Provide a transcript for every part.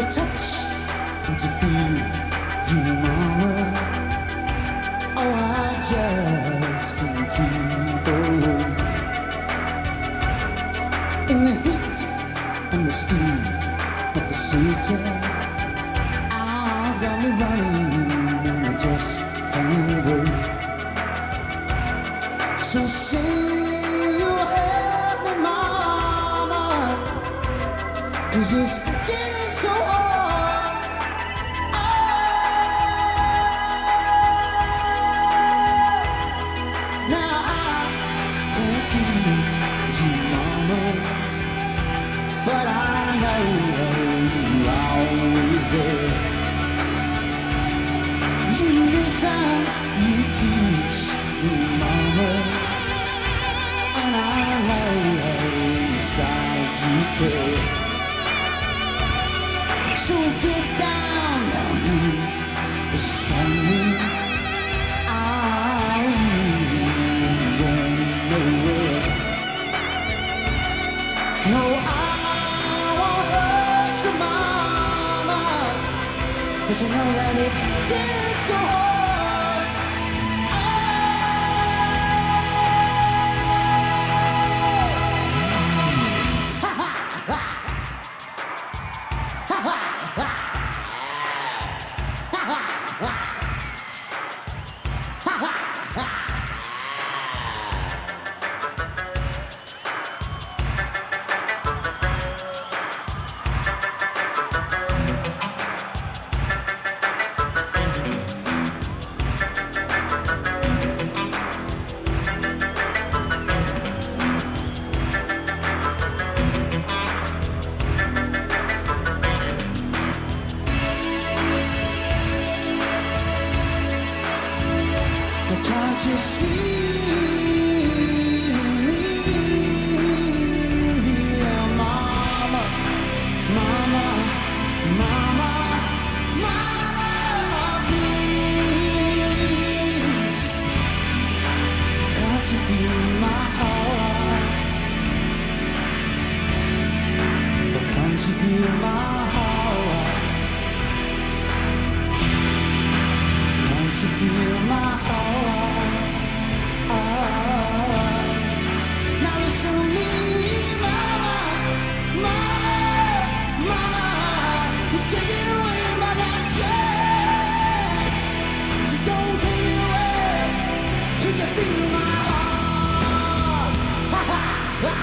to touch and to feel you, mama. Oh, I just can't keep away. In the heat and the steam of the city, eyes got me running and I just can't wait. So say you help me, mama, 'cause it's getting so hard. Oh, now I can't keep you, mama, but I know you're always there. You listen, you teach me, mama, and I know inside you care. So get down here beside me. I ain't going nowhere. No, I won't hurt you, mama, but you know that it's getting so hard. Can't you see me, mama, mama, mama, mama, please? Can't you feel my heart? Can't you feel my heart? Can't you feel my heart? Now listen to me, mama, mama, mama. You're taking away my last chance. So don't take it away. Can you feel my heart? Ha ha ha.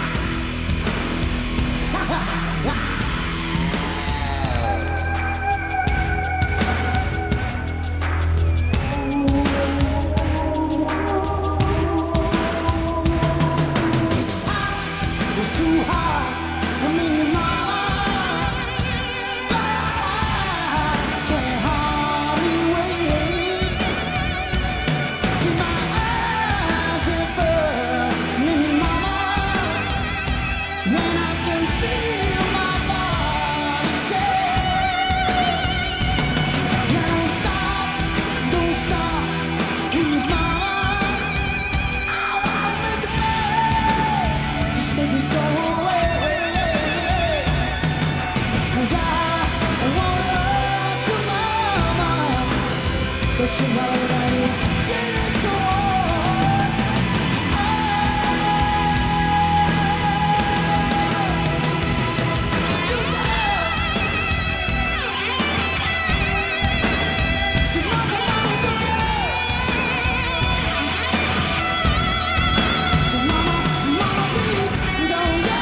Ha ha ha. Too hard for me, mama, but I can't hardly wait. To my eyes they burn me, mama, when I can feel my body shake. Now don't stop, please, mama. I wanna make it better, just make it go. But you know that it's getting so hard. You know. So mama, don't go. So mama, please don't go.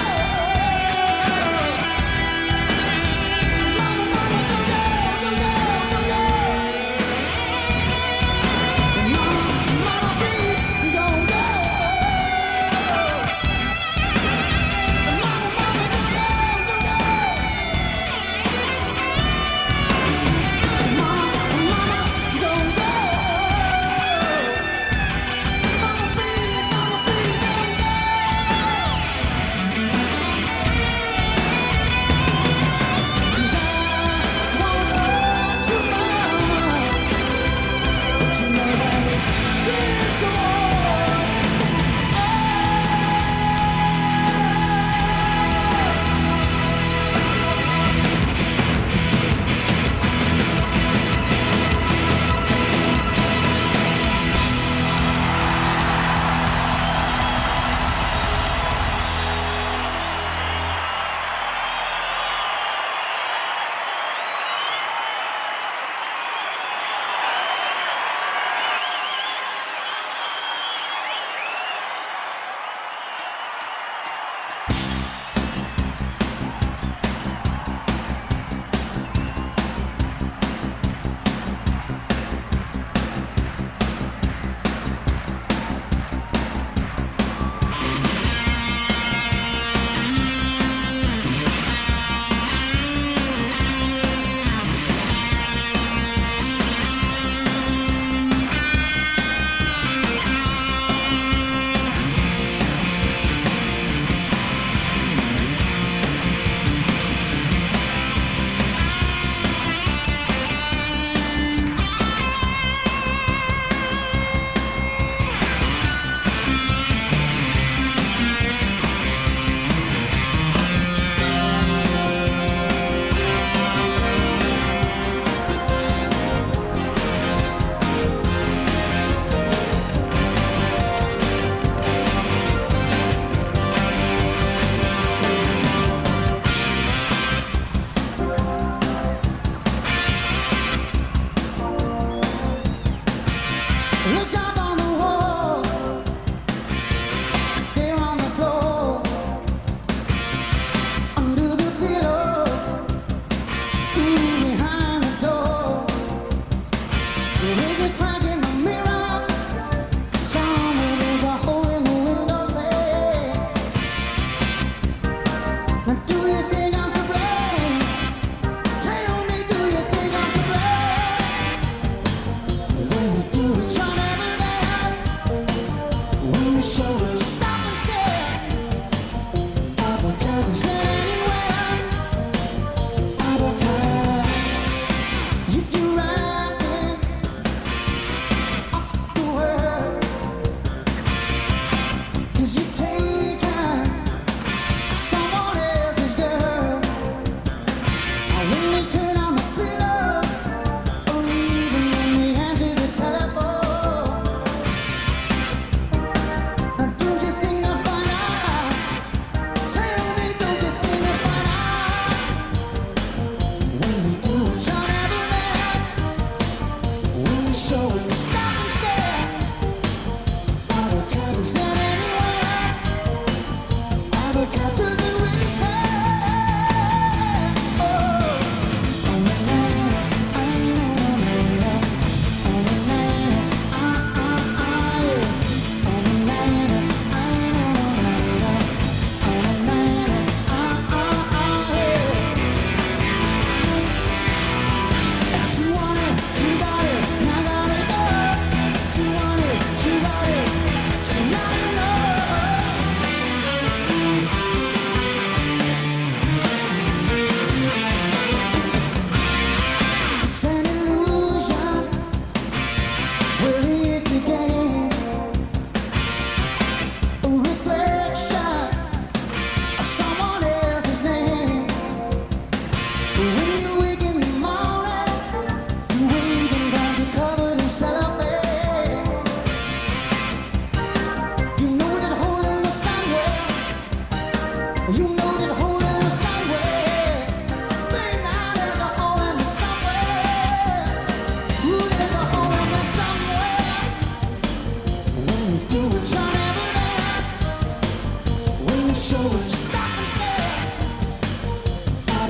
Mama, don't go, don't go, don't go.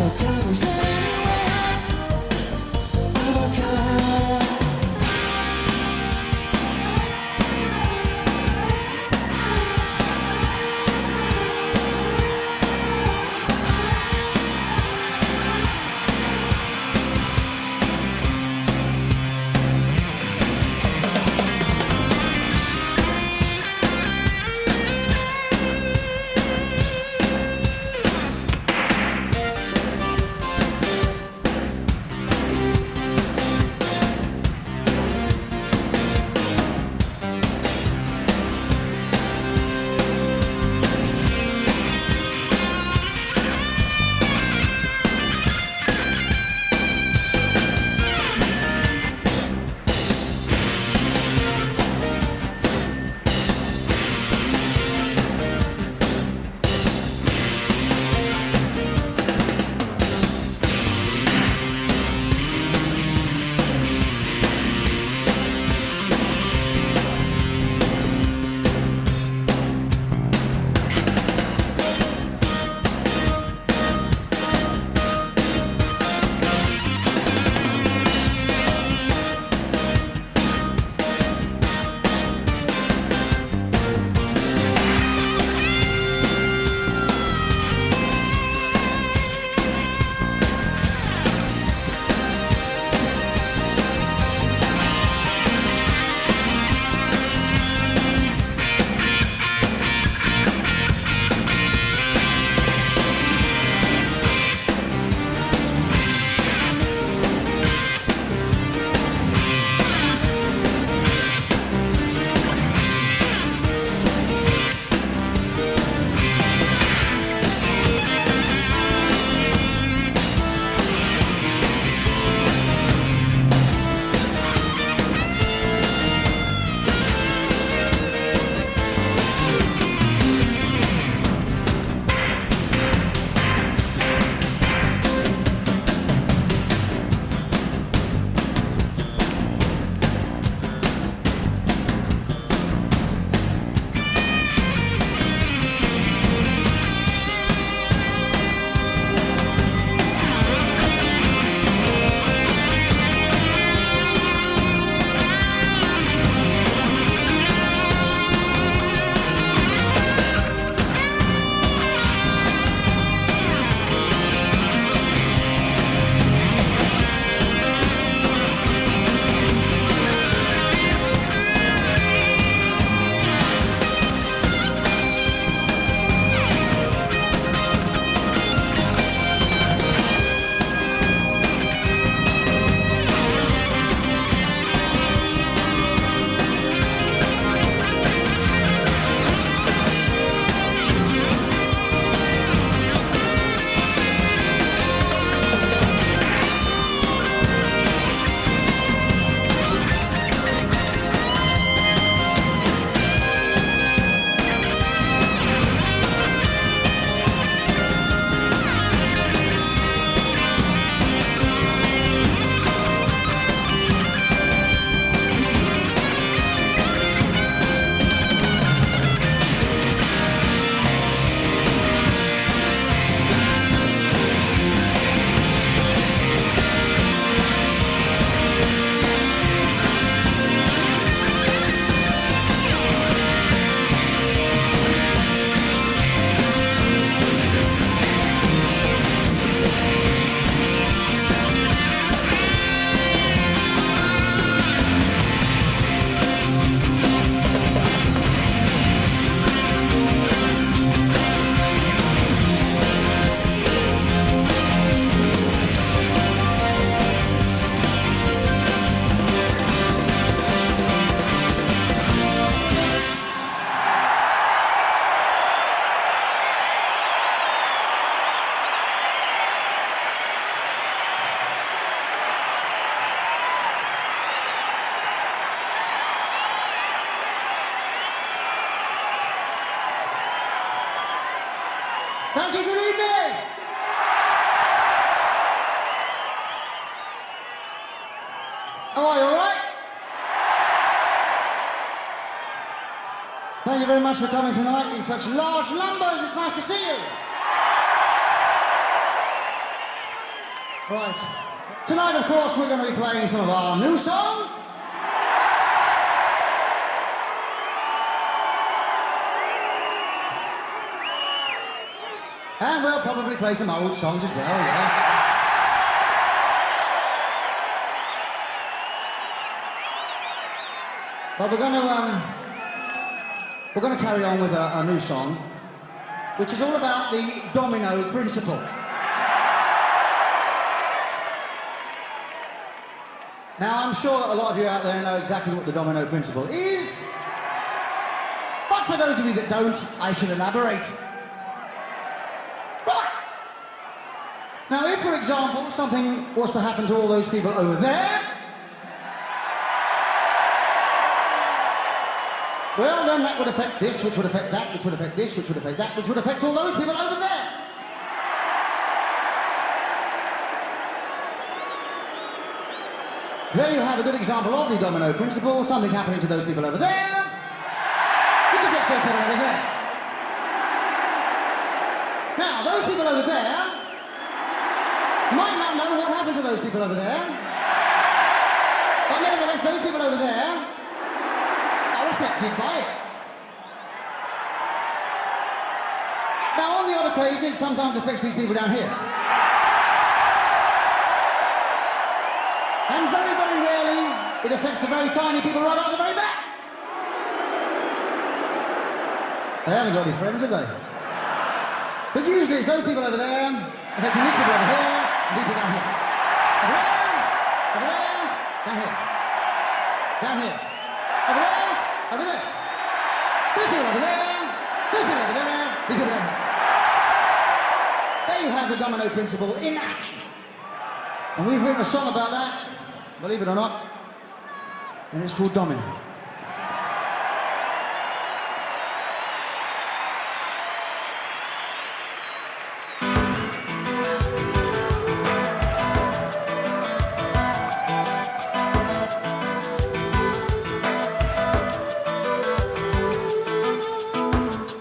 Abacab is anywhere. Abacab. Thank you, good evening. How are you, all right? Thank you very much for coming tonight in such large numbers. It's nice to see you. Right. Tonight, of course, we're going to be playing some of our new songs. And we'll probably play some old songs as well, yes. But we're going to carry on with a new song, which is all about the domino principle. Now, I'm sure that a lot of you out there know exactly what the domino principle is, but for those of you that don't, I should elaborate. Right! Now, if, for example, something was to happen to all those people over there, well, then that would affect this, which would affect that, which would affect this, which would affect that, which would affect all those people over there. There you have a good example of the domino principle, something happening to those people over there, which affects those people over there. Now, those people over there might not know what happened to those people over there, but nevertheless, those people over there are affected by it. Now, on the odd occasion, it sometimes affects these people down here. And very, very rarely, it affects the very tiny people right up at the very back. They haven't got any friends, have they? But usually it's those people over there, affecting these people over here, and people down here. Over there, down here. Down here. Over there, over there. These people over there, these people over there, these people down here. There you have the domino principle in action. And we've written a song about that, believe it or not, and it's called Domino.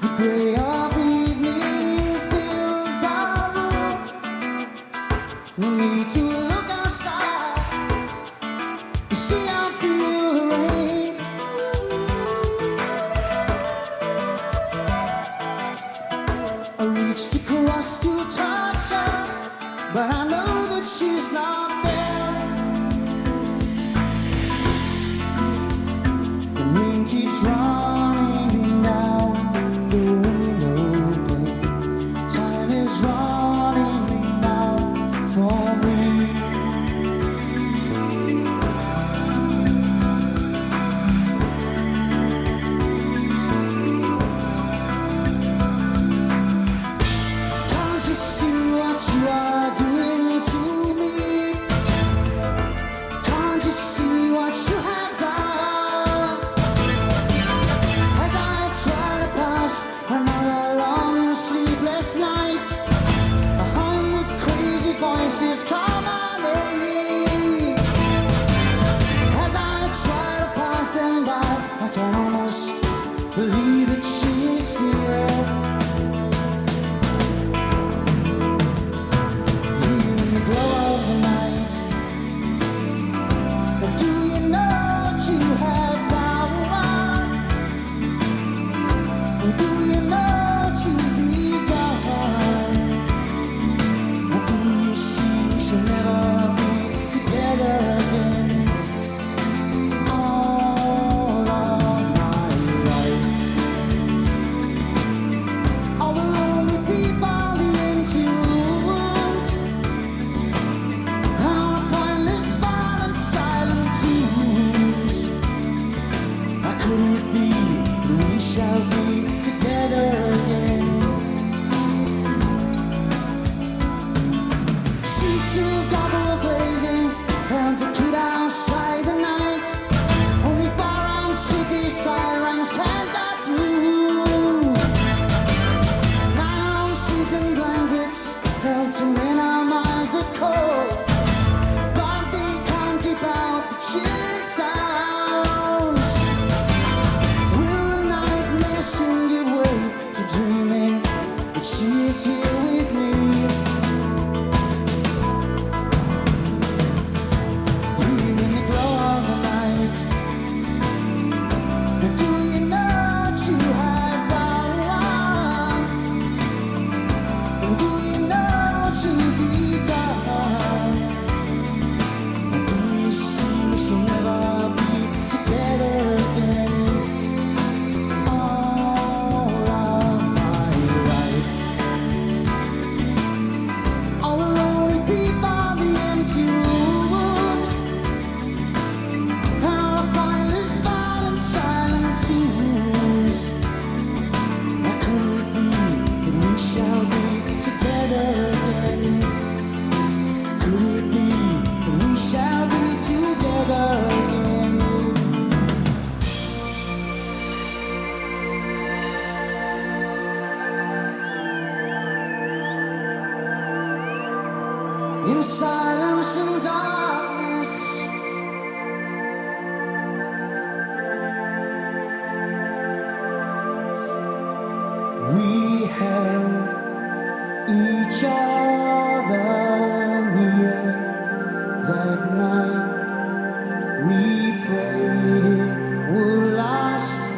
The grey of evening fills our room. No need to look outside. You see, I feel the rain. I reached across to touch her, but I know that she's not there. The rain keeps running down the window pane. Time is running out for me. Can't you see what you are doing to me? Can't you see what you have done? As I try to pass another long sleepless night, 100 crazy voices call my name. As I try to pass them by, I can almost believe that she is here. Here in the glow of the night. But do you know what you have done? And do you know what you've begun? And do you see she in silence and darkness. We held each other near that night. We prayed it would last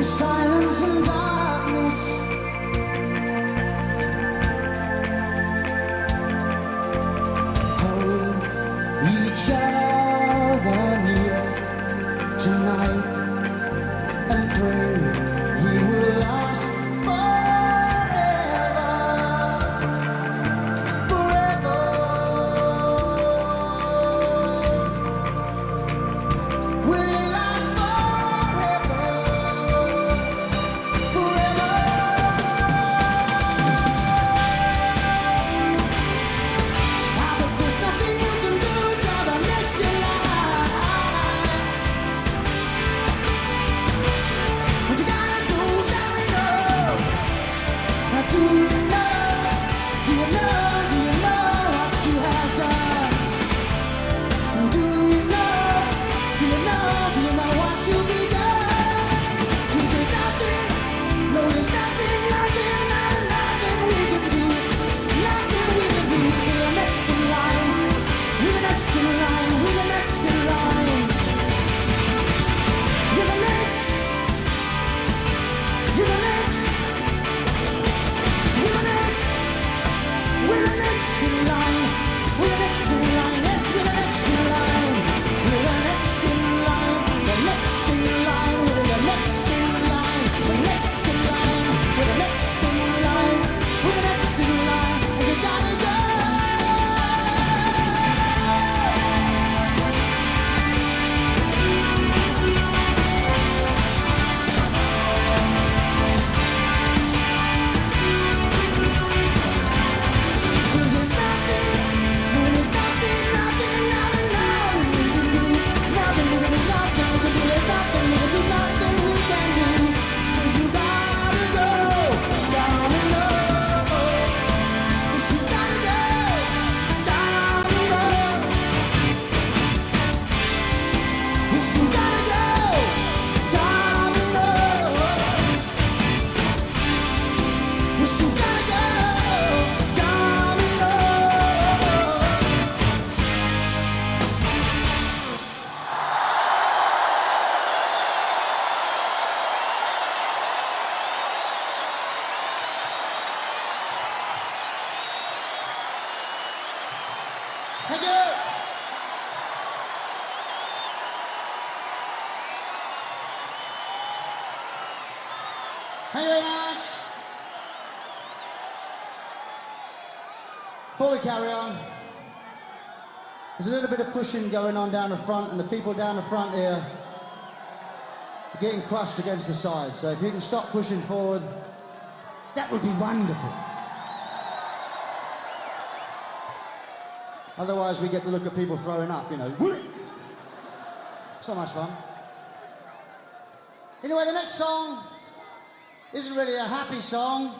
silence and darkness. Hold each other near tonight and pray he will last Thank you very much. Before we carry on, there's a little bit of pushing going on down the front, and the people down the front here are getting crushed against the side. So if you can stop pushing forward, that would be wonderful. Otherwise, we get to look at people throwing up, you know. It's not much fun. Anyway, the next song isn't really a happy song,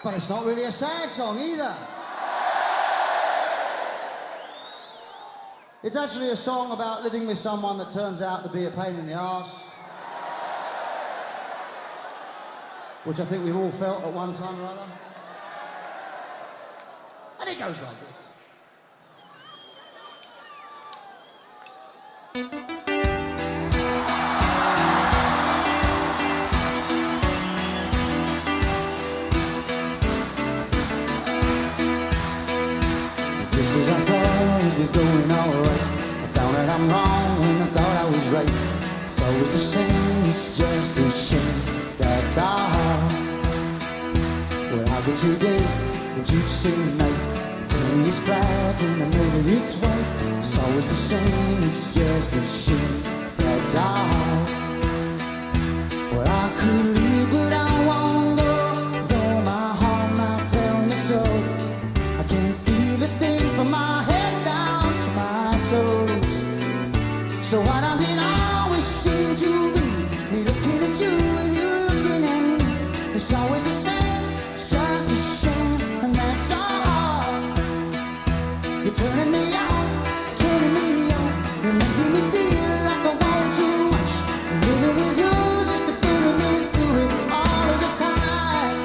but it's not really a sad song either. It's actually a song about living with someone that turns out to be a pain in the arse, which I think we've all felt at one time or other. And it goes like this. Just as I thought it was going all right, I found that I'm wrong when I thought I was right. So it's the same, it's just a shame, that's all. Well, I could say day, and you'd say night. Tell me it's black and I know that it's white. It's always the same, it's just a shame, that's all. Well, I could leave, but I won't go, though my heart might tell me so. I can't feel a thing from my head down to my toes. So why does it always seem to be me looking at you and you looking at me? It's always the same, it's just a shame, and that's all. You're turning me on, turning me on. You're making me feel like I want too much. I'm living with you just to put me through it all of the time.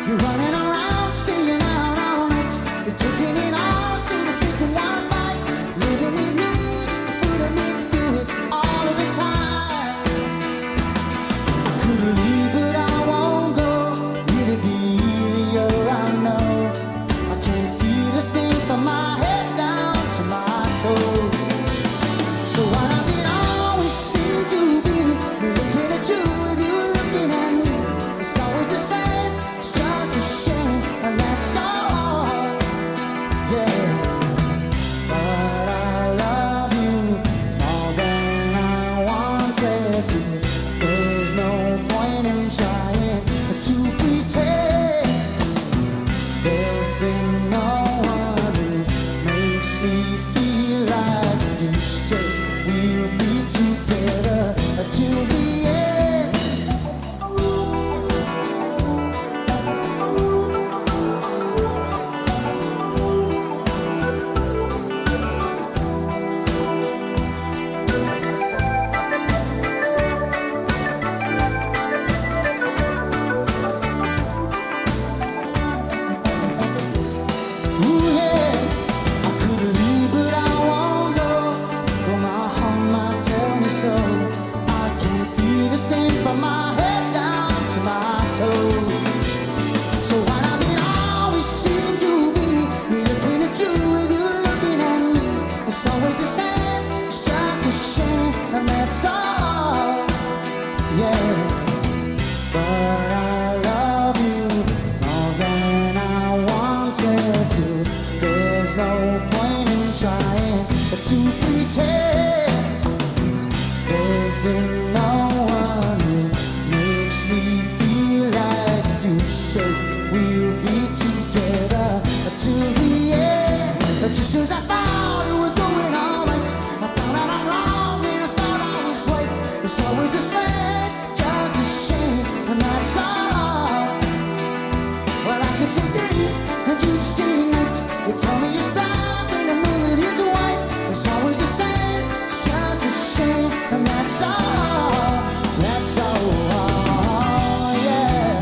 You're running around, staying out all night. You're taking it all instead of taking one bite. Living with you just to put me through it all of the time. I could leave, but I won't go. It'll be easier, I know. I can't feel a thing from my head down to my toes. So why does it always seem to be me looking at you with you looking at me? It's always the same, it's just a shame, and that's all. Yeah. But I love you more than I wanted to. There's no point in trying to pretend. There's been no one who makes me feel like you say we'll be together till the end. Ooh, yeah. I could leave, but I won't go. Though my heart might tell me so. I can't feel a thing from my head down to my toes. So why does it always seem to be me looking at you and you looking at me? It's always the same, it's just a shame, and that's all. Yeah. But I love you more than I wanted to. There's no point in trying to pretend. There's been no one who makes me feel like you say we'll be together till the end. Just as I thought it was going all right, I found out I'm wrong and I thought I was right. It's always the same, just a shame, and that's all. Well, I could say day and you'd say night. You tell me it's black and I know that it's white. It's always the same, it's just a shame, and that's all. That's all, yeah.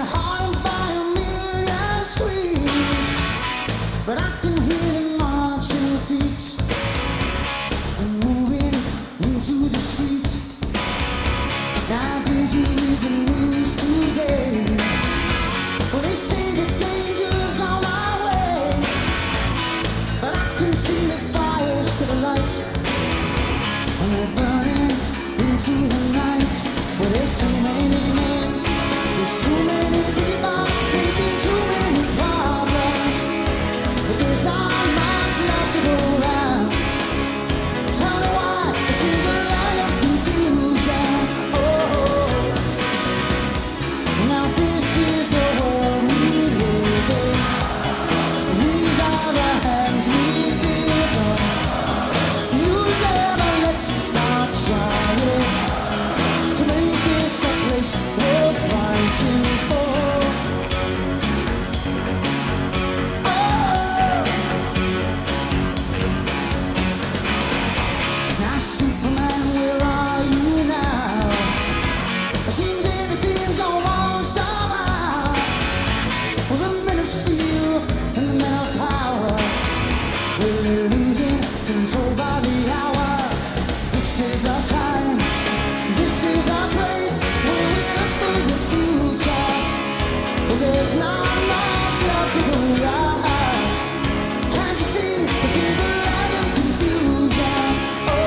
haunted by a million screams, but I can hear them marching feet and moving into the street. Now did you read the news today? Well, they say the danger's on our way, but I can see the fires to the light, and they're burning into the night. Well, there's too many men, there's too many people making too many problems, but there's not much left to go around. Tell me why this is a land of confusion. Oh, now this is the world we live in. These are the hands we give them. You never let's start trying to make this a place worth fighting for. Oh, now Superman, where are you now? It seems everything's gone wrong somehow. Well, the men of steel and the men of power, we're losing control by the hour. This is the time, this is our place, where we look for the future. Well, there's not much left to go around. Can't you see, this is a land of confusion. Oh,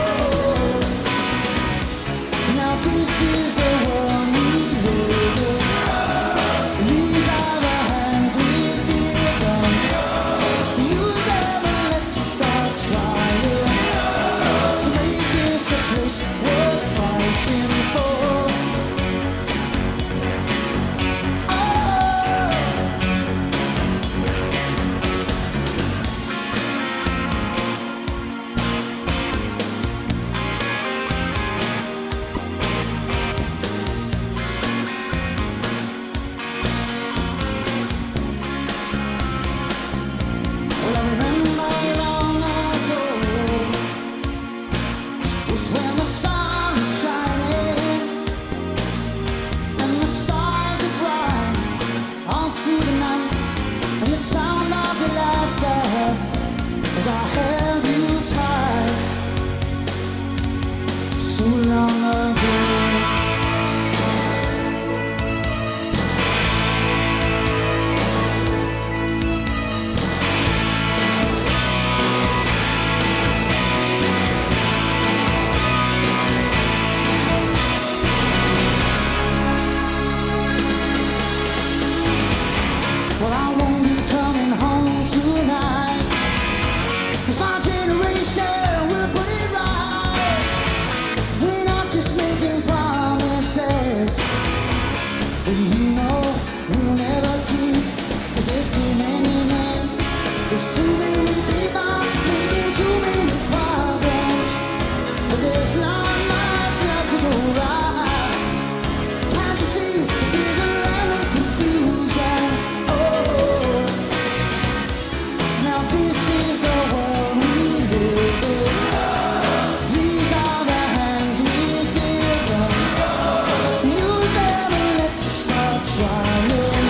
now this is the world we live in. These are the hands we give them. You never let's start trying to make this a place worth fighting for. Oh, well, I remember long ago was when the sun was shining and the stars were bright all through the night, and the sound of your laughter as I held you tight so long ago. Well, I won't be coming home tonight, 'cause my generation will put it right. We're not just making promises, but you know we'll never keep. 'Cause there's too many men, there's too many people making too many problems, but there's not much left to go around. Can't you see, this is a land of confusion. Oh, now this is the world we live in. These are the hands we give them. You never let's start trying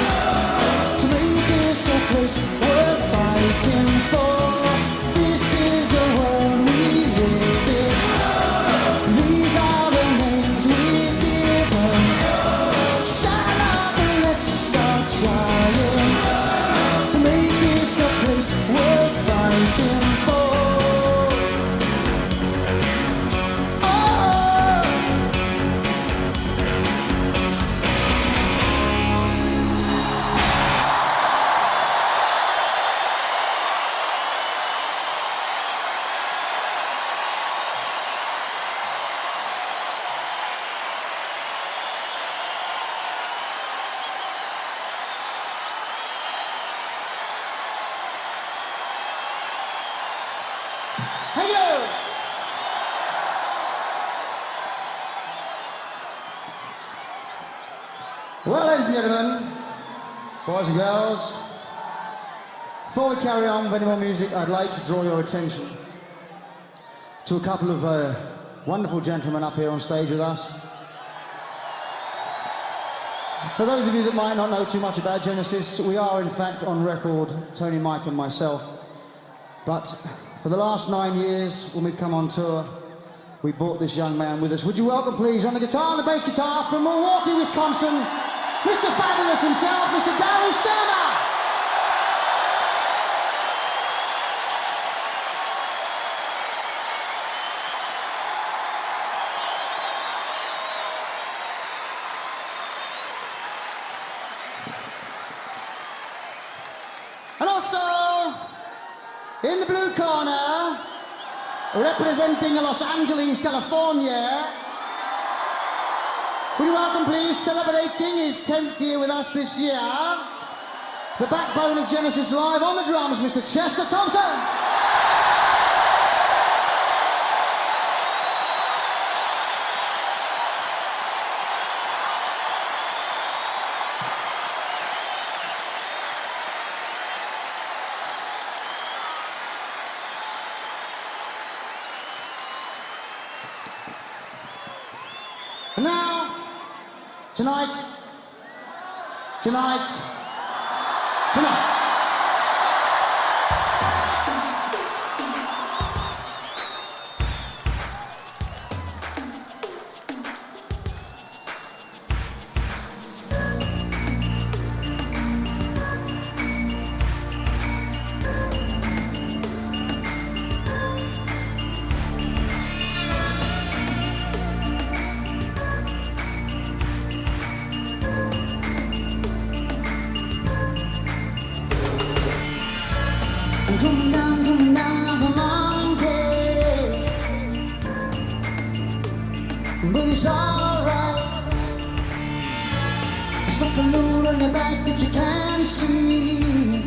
to make this a place worth fighting for. This is the world we live in. These are the names we give them. Stand up and let's start trying to make this a place worth fighting for. Oh, hey yo! Well, ladies and gentlemen, boys and girls, before we carry on with any more music, I'd like to draw your attention to a couple of wonderful gentlemen up here on stage with us. For those of you that might not know too much about Genesis, we are in fact on record, Tony, Mike and myself. But for the last 9 years, when we've come on tour, we brought this young man with us. Would you welcome, please, on the guitar and the bass guitar from Milwaukee, Wisconsin, Mr. Fabulous himself, Mr. Daryl Sterner! And also, in the blue corner, representing Los Angeles, California, would you welcome, please, celebrating his 10th year with us this year, the backbone of Genesis Live on the drums, Mr. Chester Thompson. And now, tonight. I'm coming down like a monkey, but it's alright. It's like a load on your back that you can't see,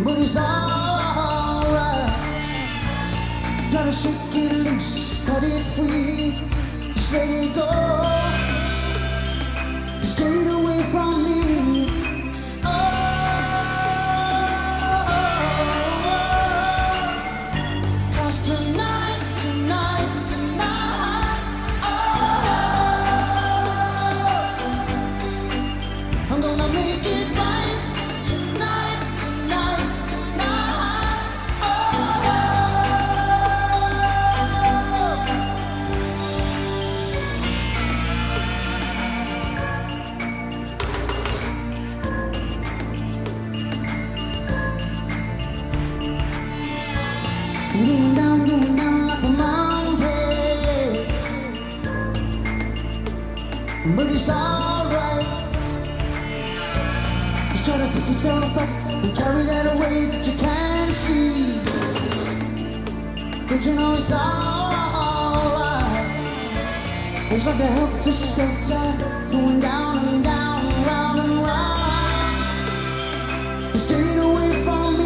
but it's alright. Try to shake it loose, cut it free, just let it go, just get it away from me. I'm gonna make it right tonight. Going down like a monkey, but it's alright. Just try to pick yourself up and carry that away that you can't see. Don't you know it's alright? It's like a helter skelter going down and down, round and round. Just get it away from me.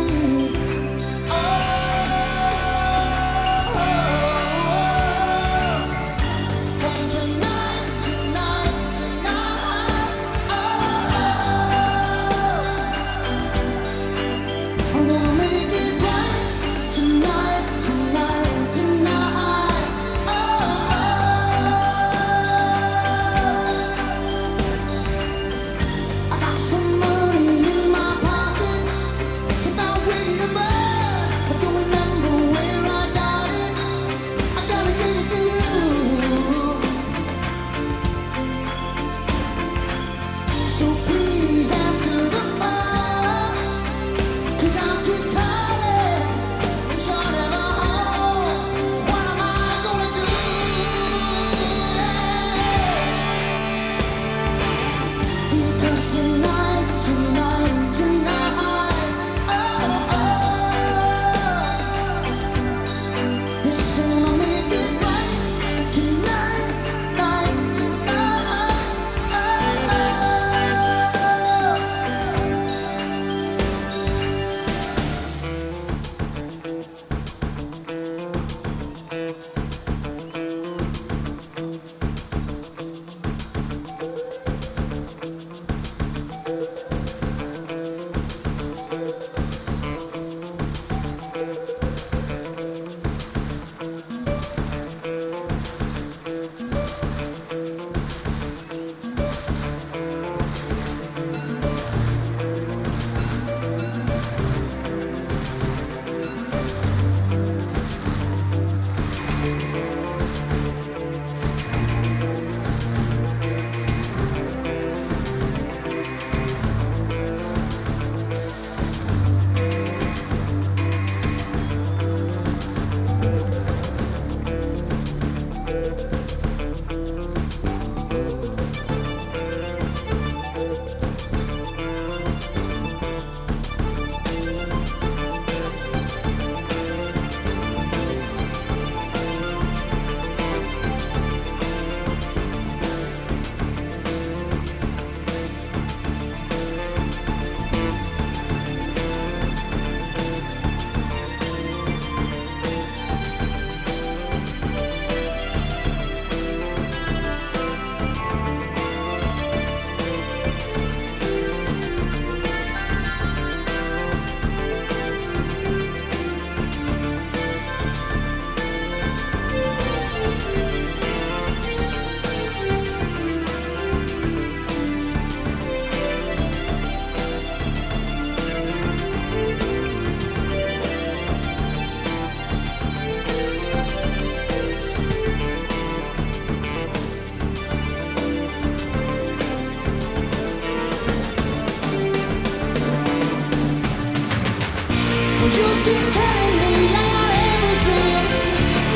You keep telling me I got everything.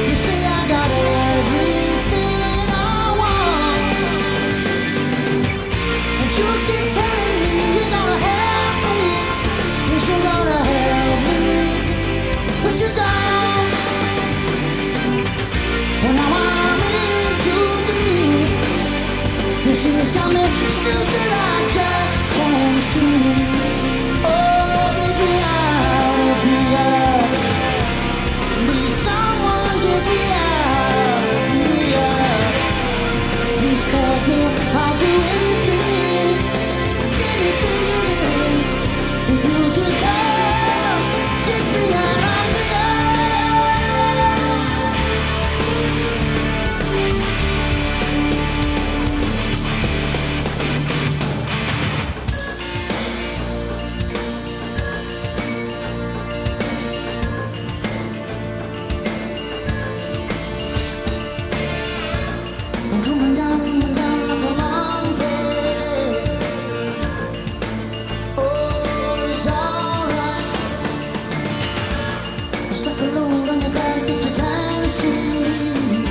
You say I got everything I want. And you keep telling me you're gonna help me. Yes, you're gonna help me. But you don't. And now I'm in too deep. You see it's coming, still that I just can't see. Oh, get me out of here. Please, someone get me out of here. Please help me, I'll do anything, anything. If you just help, get me out of here. I'm coming down like a monkey. Oh, it's alright. It's like a load on your back that you can't see.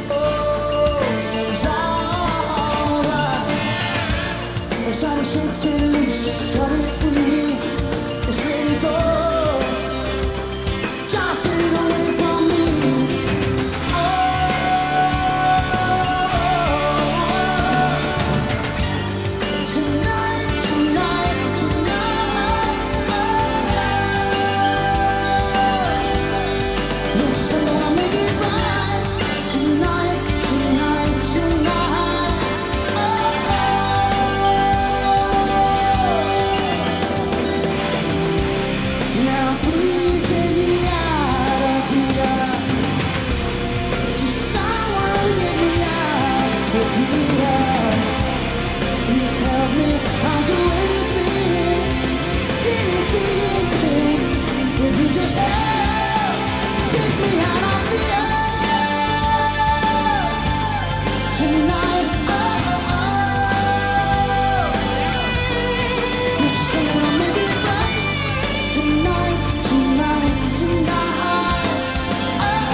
Oh, it's alright. It's trying to shake it loose, cut it free. It's ready to go. Just get it away from me. Tonight, tonight, tonight. Yes, I'm gonna make it right. Tonight, tonight, tonight. Now please get me out of here. Just someone get me out of here. Please help me, I'll do anything, anything. If you just help, get me out of here. Tonight, oh, oh, oh. Yes, I'm gonna make it right. Tonight, tonight, tonight. Oh,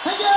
thank you.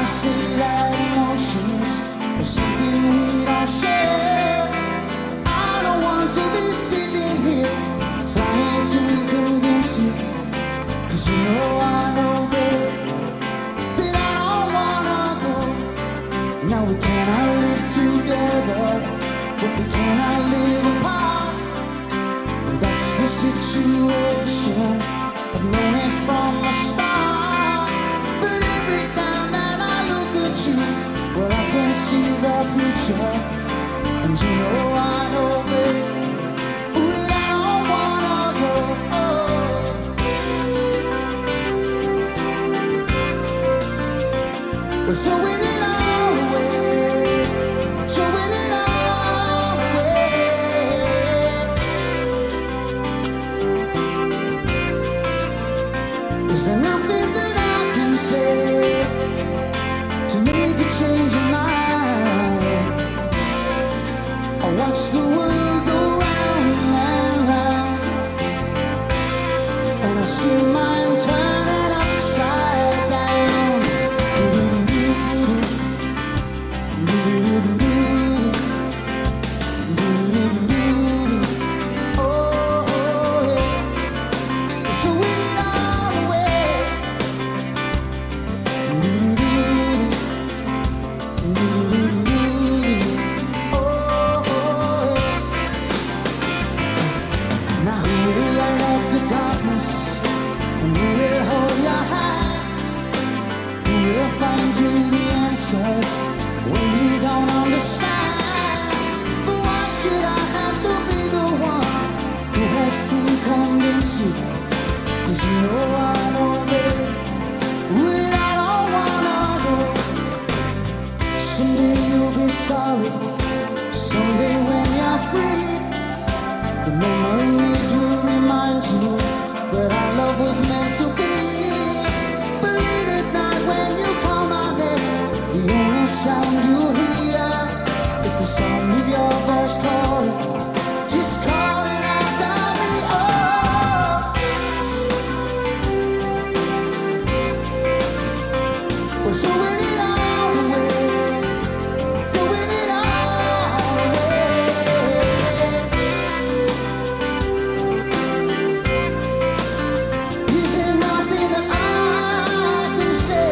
I say that emotions are something we don't share, I don't want to be sitting here trying to convince you, 'cause you know, babe, that I don't wanna go. Now we cannot live together, but we cannot live apart. And that's the situation, I've known it from the start. But every time that I look at you, well, I can see the future. And you know, babe, ooh, that I don't wanna go. We're throwing it all away, throwing it all away. Is there nothing that I can say to make you change your mind? I watch the world go round and round, and I see mine turning upside down. When you don't understand, but why should I have to be the one who has to convince you? 'Cause you know, babe, well, I don't wanna go. Someday you'll be sorry, someday when you're free, the memories will remind you that our love was meant to be. But late at night when you call my name, the only sound you hear is the sound of your voice calling, just calling after me. Oh, we're throwing it all away, throwing it all away. Is there nothing that I can say?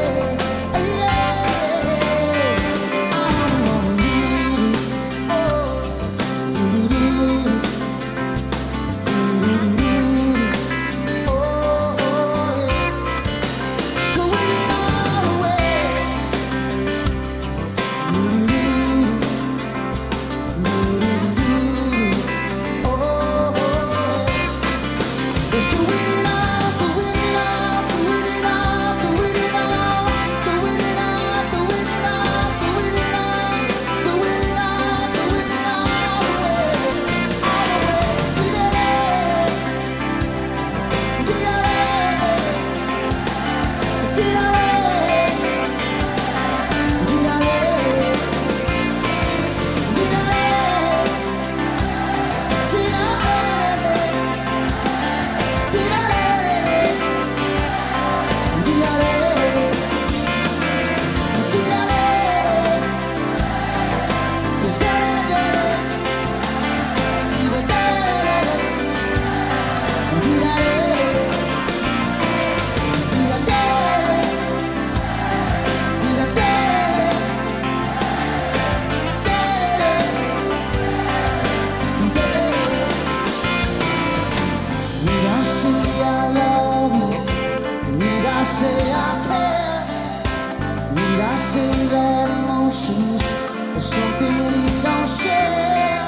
Something we don't share,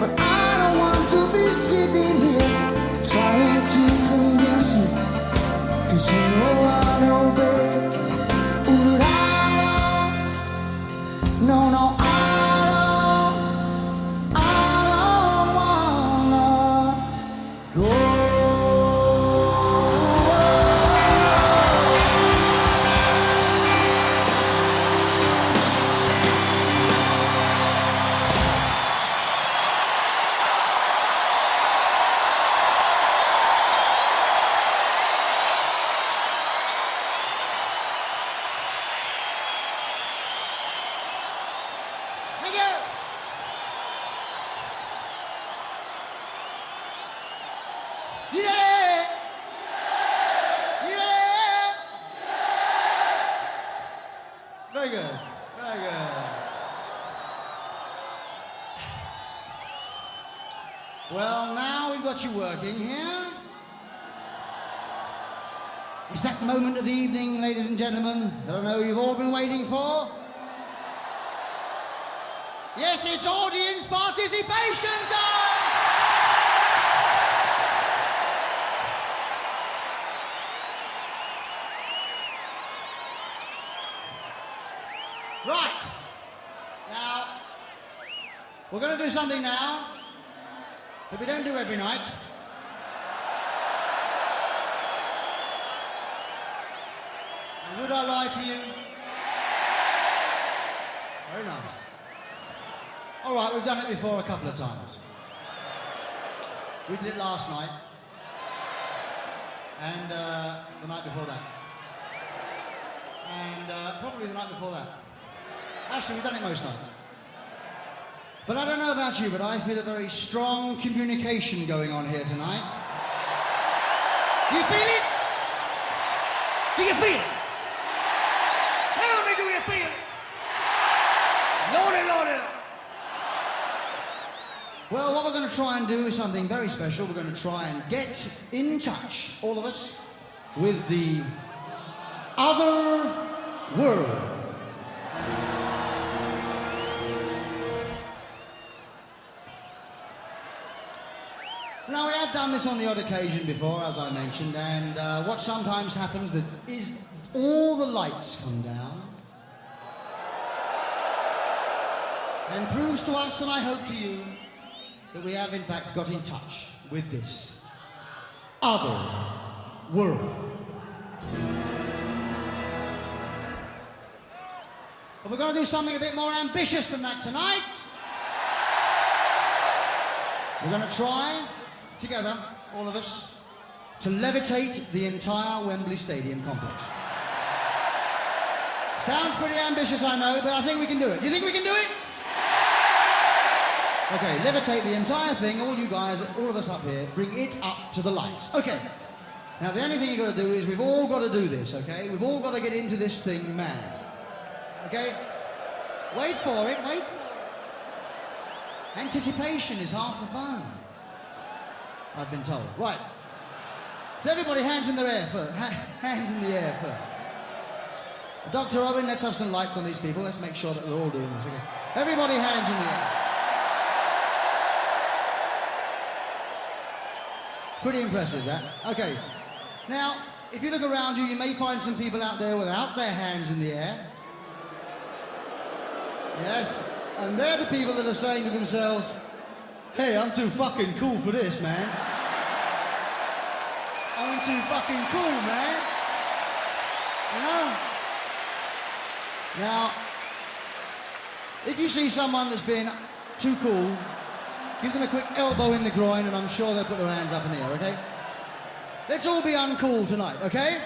but I don't want to be sitting here trying to convince you, 'cause you know, babe, ooh, I don't, no, I don't wanna go. Yeah! Yeah! Very good, very good. Well, now we've got you working here. It's that moment of the evening, ladies and gentlemen, that I know you've all been waiting for. Yes, it's audience participation time! Right. Now, we're going to do something now that we don't do every night. And would I lie to you? Very nice. All right, we've done it before a couple of times. We did it last night. And the night before that. And probably the night before that. Actually, we've done it most nights. But I don't know about you, but I feel a very strong communication going on here tonight. Do you feel it? Do you feel it? Tell me, do you feel it? Lordy, Lordy. Well, what we're going to try and do is something very special. We're going to try and get in touch, all of us, with the other world. Now, we have done this on the odd occasion before, as I mentioned, and what sometimes happens is all the lights come down and proves to us, and I hope to you, that we have in fact got in touch with this other world. But we're going to do something a bit more ambitious than that tonight. We're going to try, together, all of us, to levitate the entire Wembley Stadium complex. Sounds pretty ambitious, I know, but I think we can do it. Do you think we can do it? Okay, levitate the entire thing, all you guys, all of us up here, bring it up to the lights. Okay. Now, the only thing you've got to do is we've all got to do this, okay? We've all got to get into this thing, man. Okay? Wait for it, wait for it. Anticipation is half the fun, I've been told. Right. So everybody hands in the air first. Hands in the air first. Dr. Owen, let's have some lights on these people. Let's make sure that we're all doing this, okay? Everybody hands in the air. Pretty impressive, that. Okay. Now, if you look around you, you may find some people out there without their hands in the air. Yes. And they're the people that are saying to themselves, hey, I'm too fucking cool for this, man. I'm too fucking cool, man. You know? Now, if you see someone that's been too cool, give them a quick elbow in the groin and I'm sure they'll put their hands up in the air, okay? Let's all be uncool tonight, okay?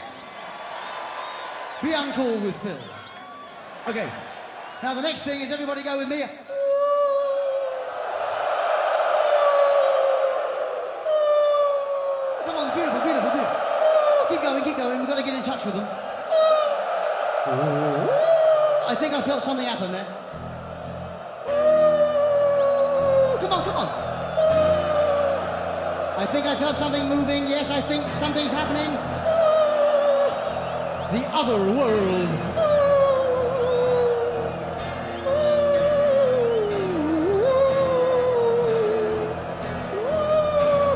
Be uncool with Phil. Okay. Now the next thing is everybody go with me. Come on, beautiful, beautiful, beautiful. Keep going, keep going. We've got to get in touch with them. I think I felt something happen there. Come on, come on. I think I felt something moving. Yes, I think something's happening. The other world.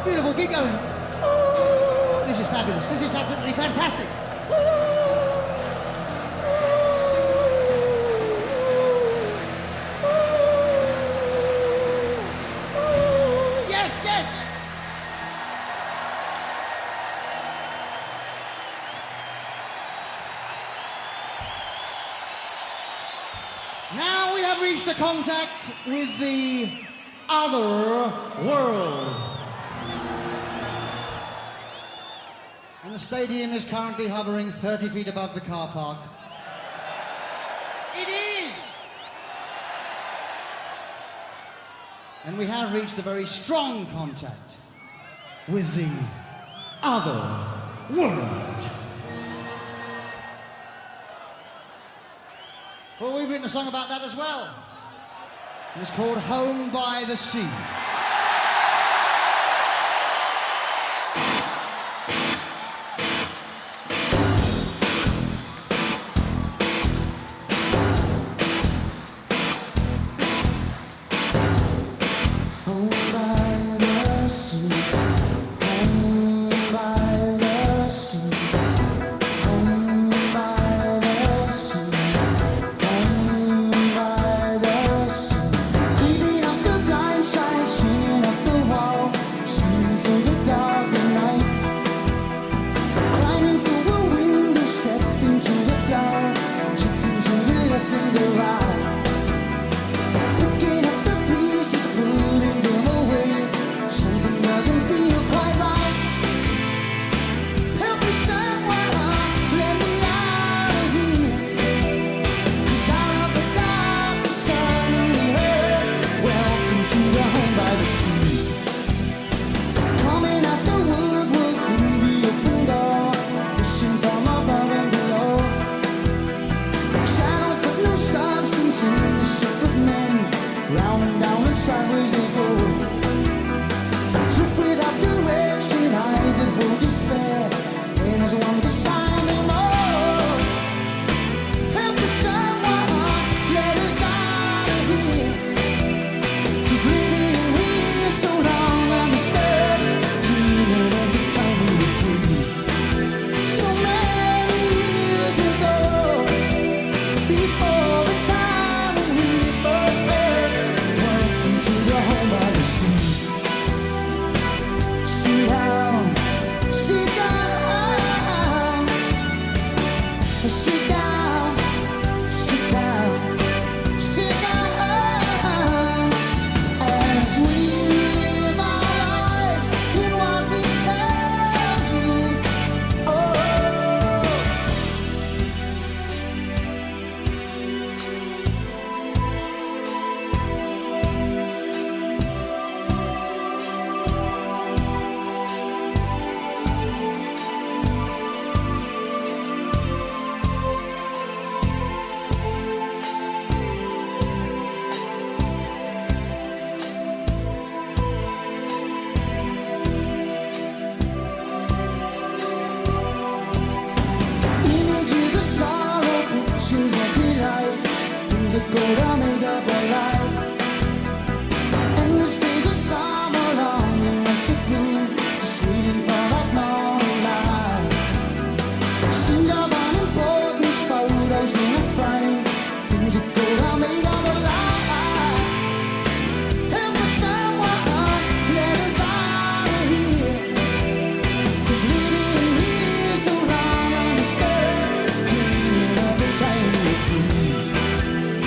Beautiful, keep going. This is fabulous. This is absolutely fantastic. Yes, yes. Now we have reached a contact with the other world. And the stadium is currently hovering 30 feet above the car park. It is! And we have reached a very strong contact with the other world. Well, we've written a song about that as well. And it's called Home by the Sea.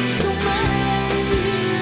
So many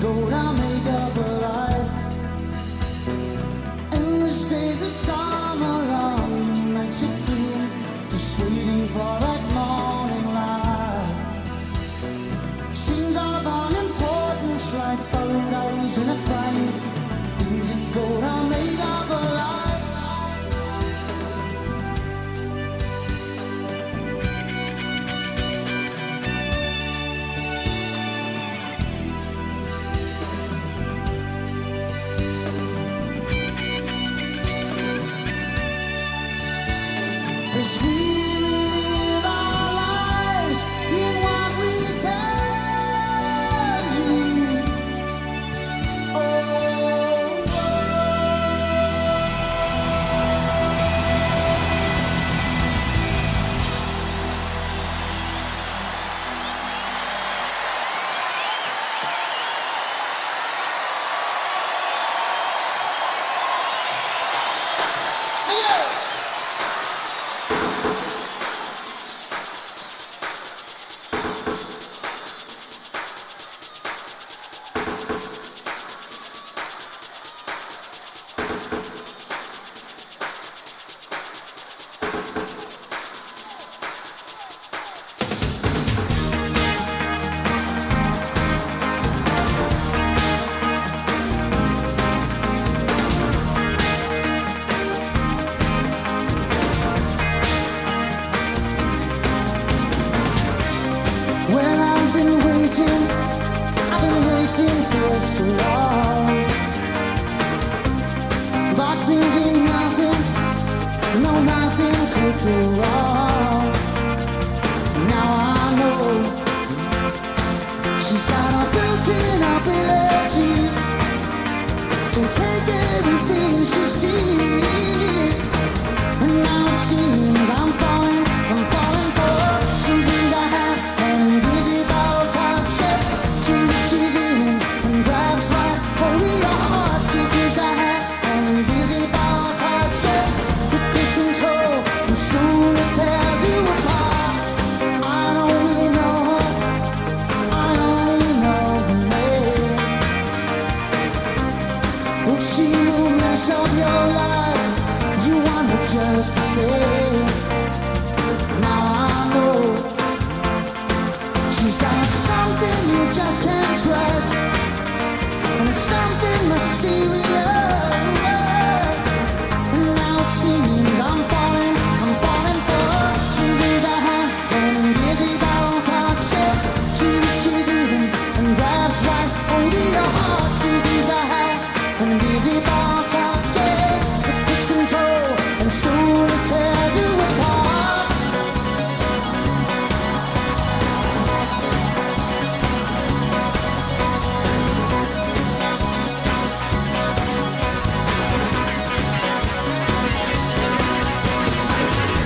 go down, make up her life. Endless days of summer, long nights of blue, just waiting for that morning light. Seems of unimportance, like photos in a frame. Things that go down, make up her life. As we relive our lives in what we tell you. Oh, well, I've been waiting for so long, but thinking nothing, no, nothing could go wrong. Now I know she's got a built-in ability to take everything she sees. And now it seems I'm falling for her. She seems I have an invisible touch. She reaches in and grabs right hold of your heart. She seems to have an invisible touch. It takes control and slowly tears you apart. I don't really know her, I only know her name. And she will mess up your life, you want her just the same. Now I know she's got something you just can't trust, and something mysterious. And now it seems I'm falling for her. She seems to have an invisible touch. She reaches in and grabs right hold of your heart. She seems to have an invisible touch. It takes control and slowly tears you apart.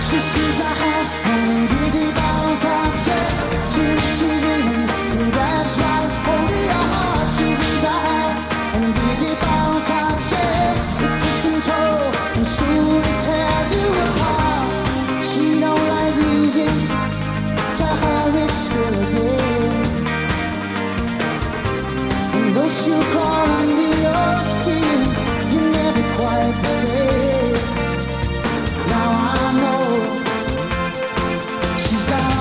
She seems to have an invisible touch. She reaches in and grabs right hold of your heart. She seems to have an invisible touch. It takes control and slowly tears you apart. She don't like losing, to her it's still a game. And though she'll crawl under your skin, you're never quite the same. Now I know she's got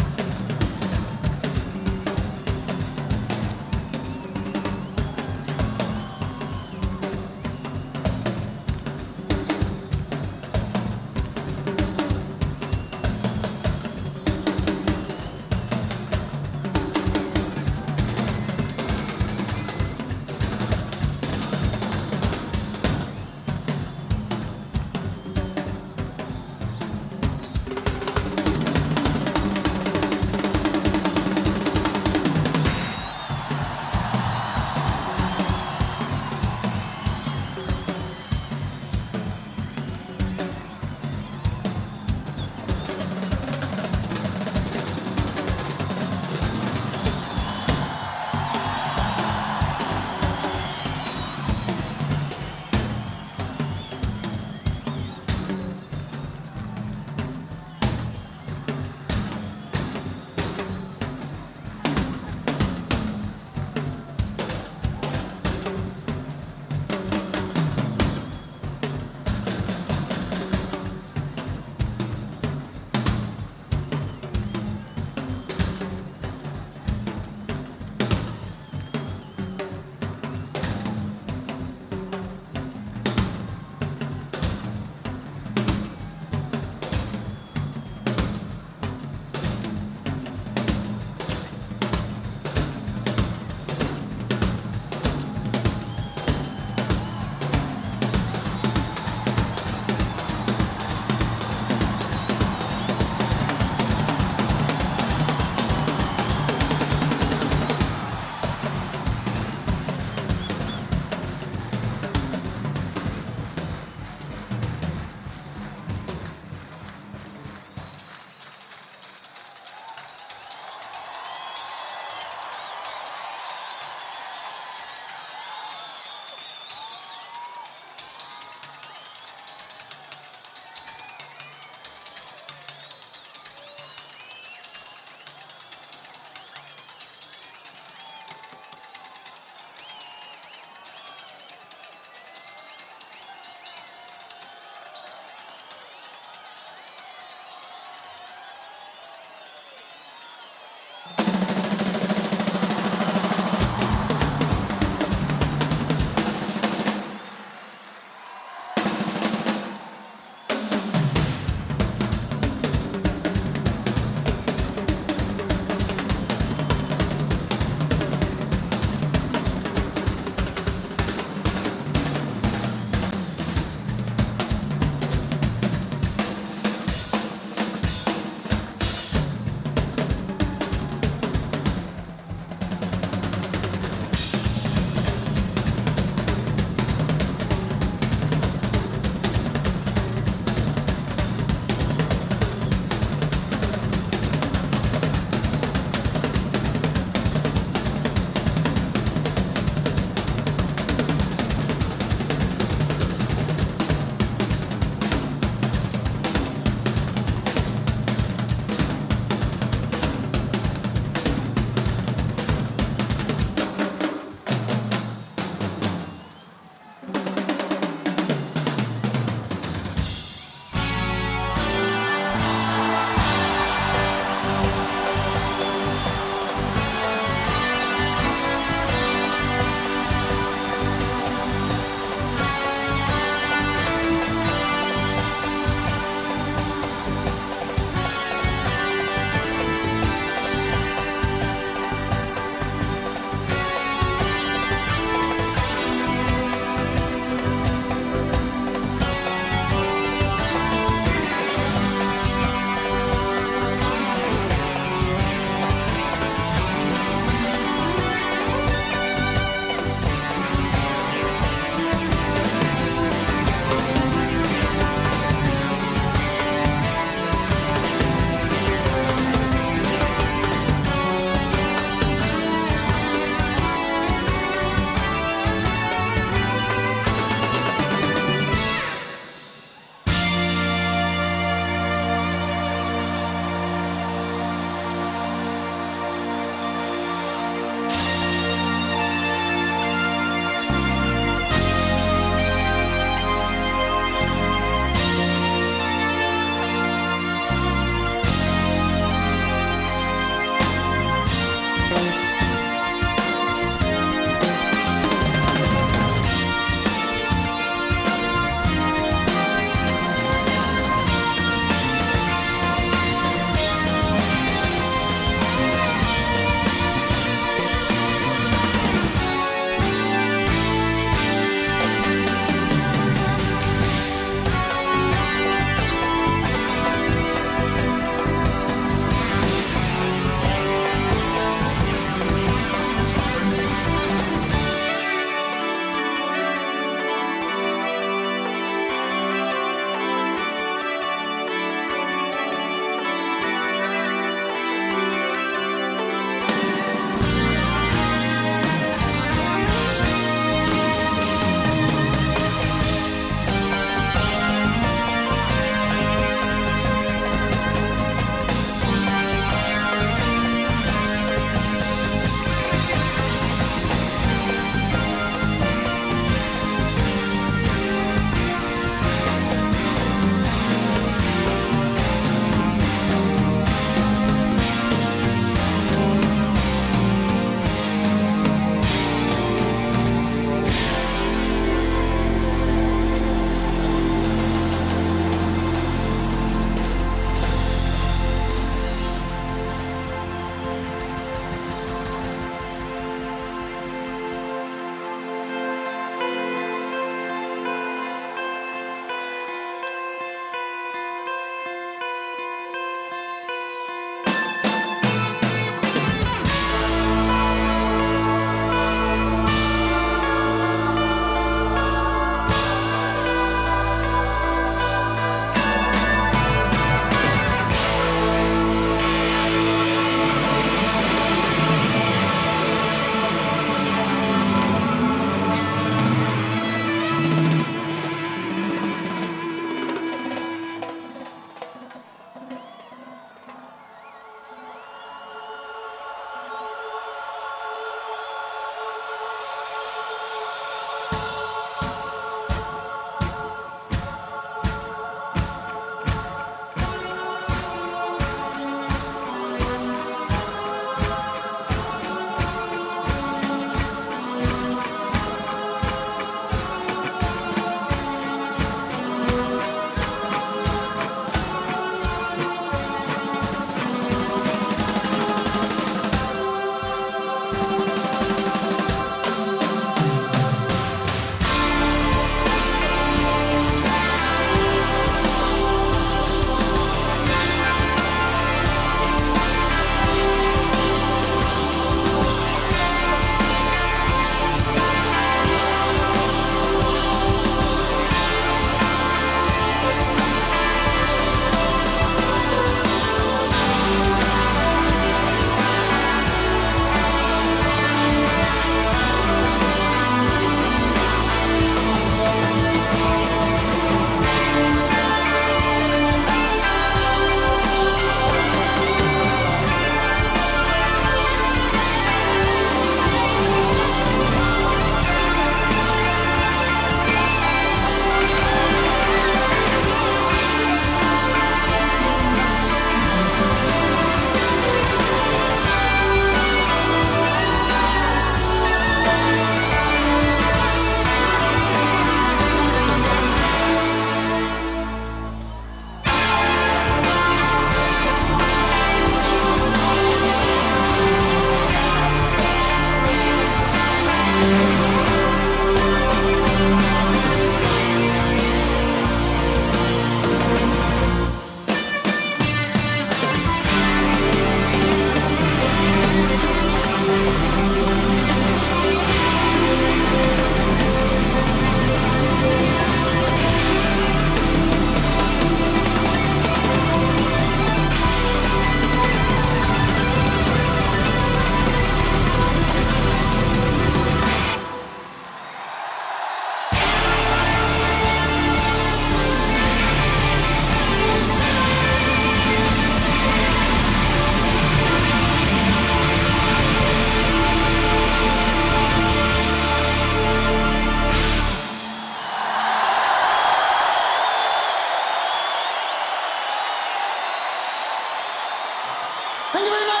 Thank you very much.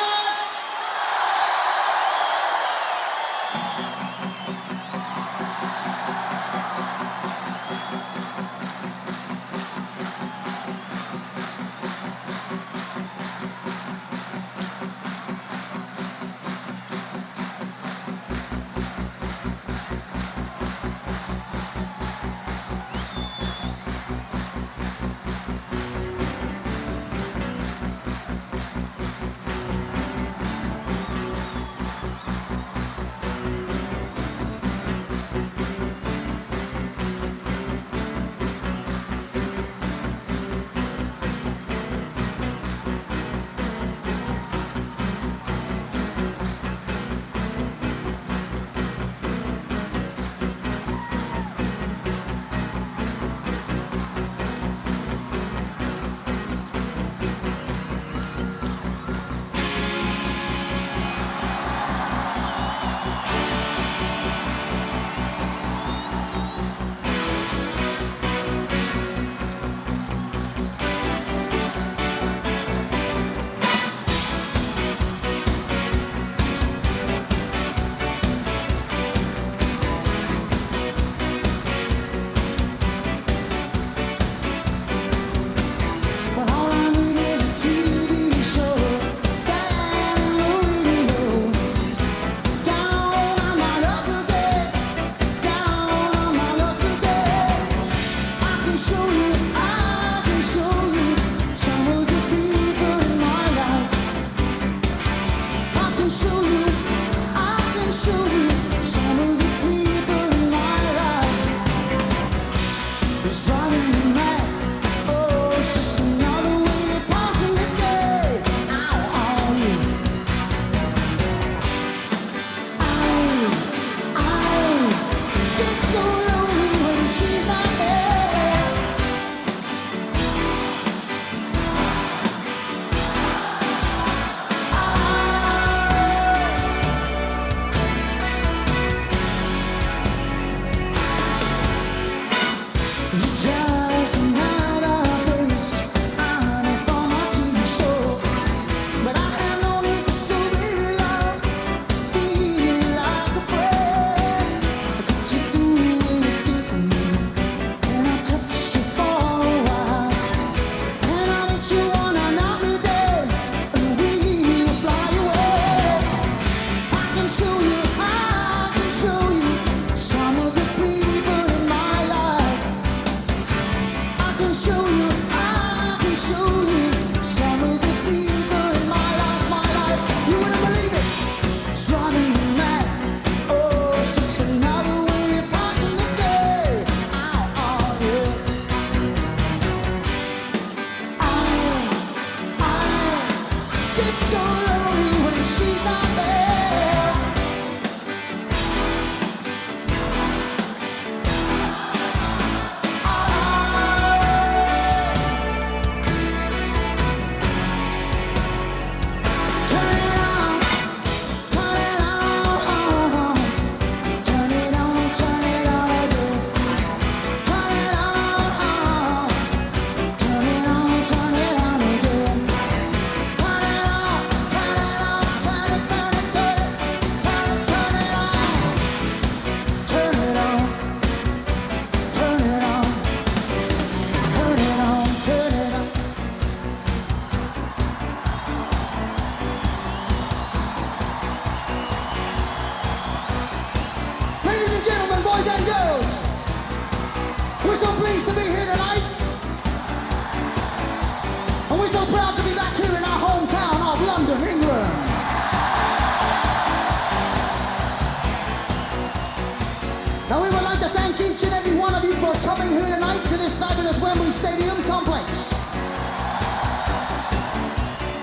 Now we would like to thank each and every one of you for coming here tonight to this fabulous Wembley Stadium complex.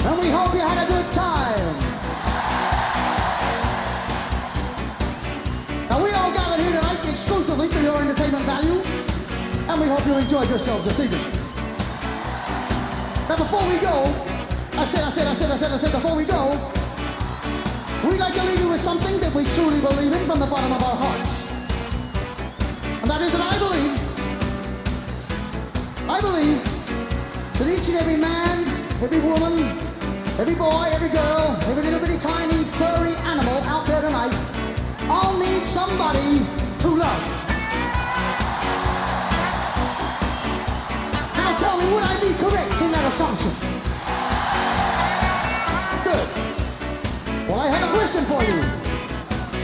And we hope you had a good time. Now we all gathered here tonight exclusively for your entertainment value, and we hope you enjoyed yourselves this evening. Now before we go, I said, before we go, we'd like to leave you with something that we truly believe in from the bottom of our hearts. And that is that I believe that each and every man, every woman, every boy, every girl, every little bitty tiny furry animal out there tonight all need somebody to love. Now tell me, would I be correct in that assumption? Good. Well, I have a question for you.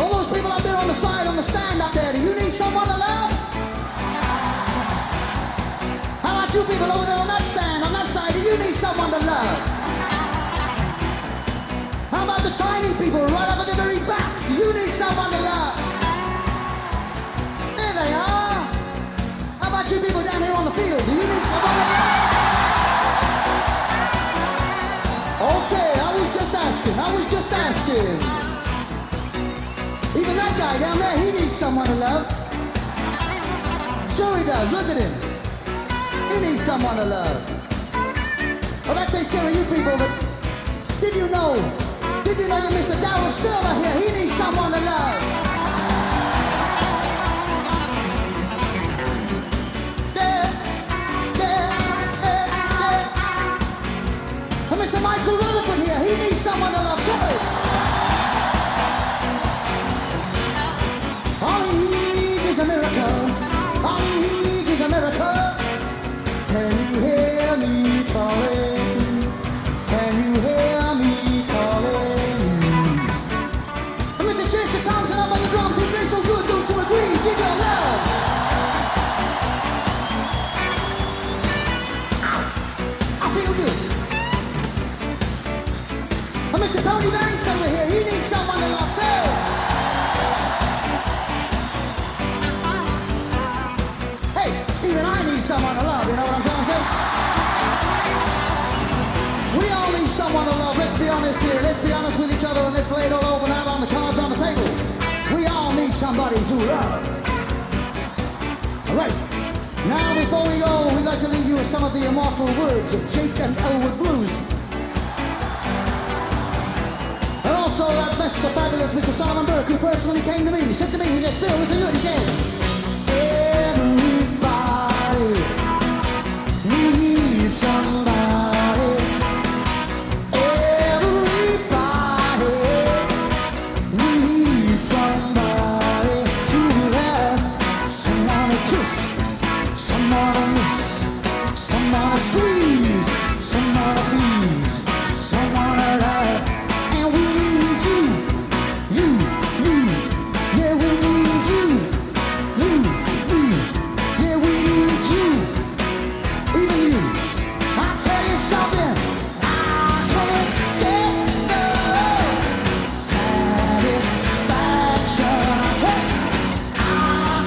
All those people out there on the side, on the stand out there, do you need someone to love? How about you people over there on that stand, on that side, do you need someone to love? How about the tiny people right up at the very back? Do you need someone to love? There they are. How about you people down here on the field? Do you need someone to love? Okay, I was just asking. Even that guy down there, he needs someone to love. Sure he does, look at him. He needs someone to love. Well, that takes care of you people, but did you know that Mr. Darryl Sterler here, he needs someone to love? And Mr. Michael Rutherford here, he needs someone to love too. All he needs is a miracle. All he needs is a miracle. Can you hear me calling? Can you hear me calling? And Mr. Chester Thompson up on the drums, he plays so good, don't you agree? Give your love. I feel good. And Mr. Tony Banks over here, he needs someone to love too. Even I need someone to love, you know what I'm trying to say? We all need someone to love, let's be honest here. Let's be honest with each other and let's lay it all open out on the cards on the table. We all need somebody to love. All right, now before we go, we'd like to leave you with some of the immortal words of Jake and Elwood Blues. And also that Mr. Fabulous Mr. Solomon Burke, who personally came to me, said to me, he said, Phil, this is good, he said, need somebody. Everybody needs somebody to love. Someone to kiss, someone to miss, someone to squeeze, someone to please, someone to love. And we need you, yeah, we need you, yeah, we need you. Even you, I'll tell you something. I can't get no satisfaction. I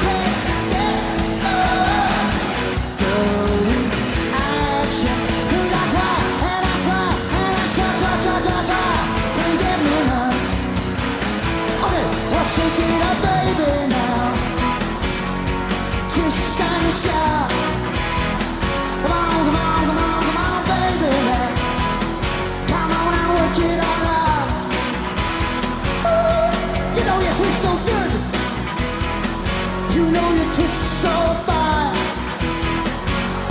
can't get no action. 'Cause I try and I try and I try. Can't get me none. Okay, well shake it up, baby now. Twist and shout. Come on, baby. Come on and work it all out. Ooh, you know you twist so good. You know you twist so fine.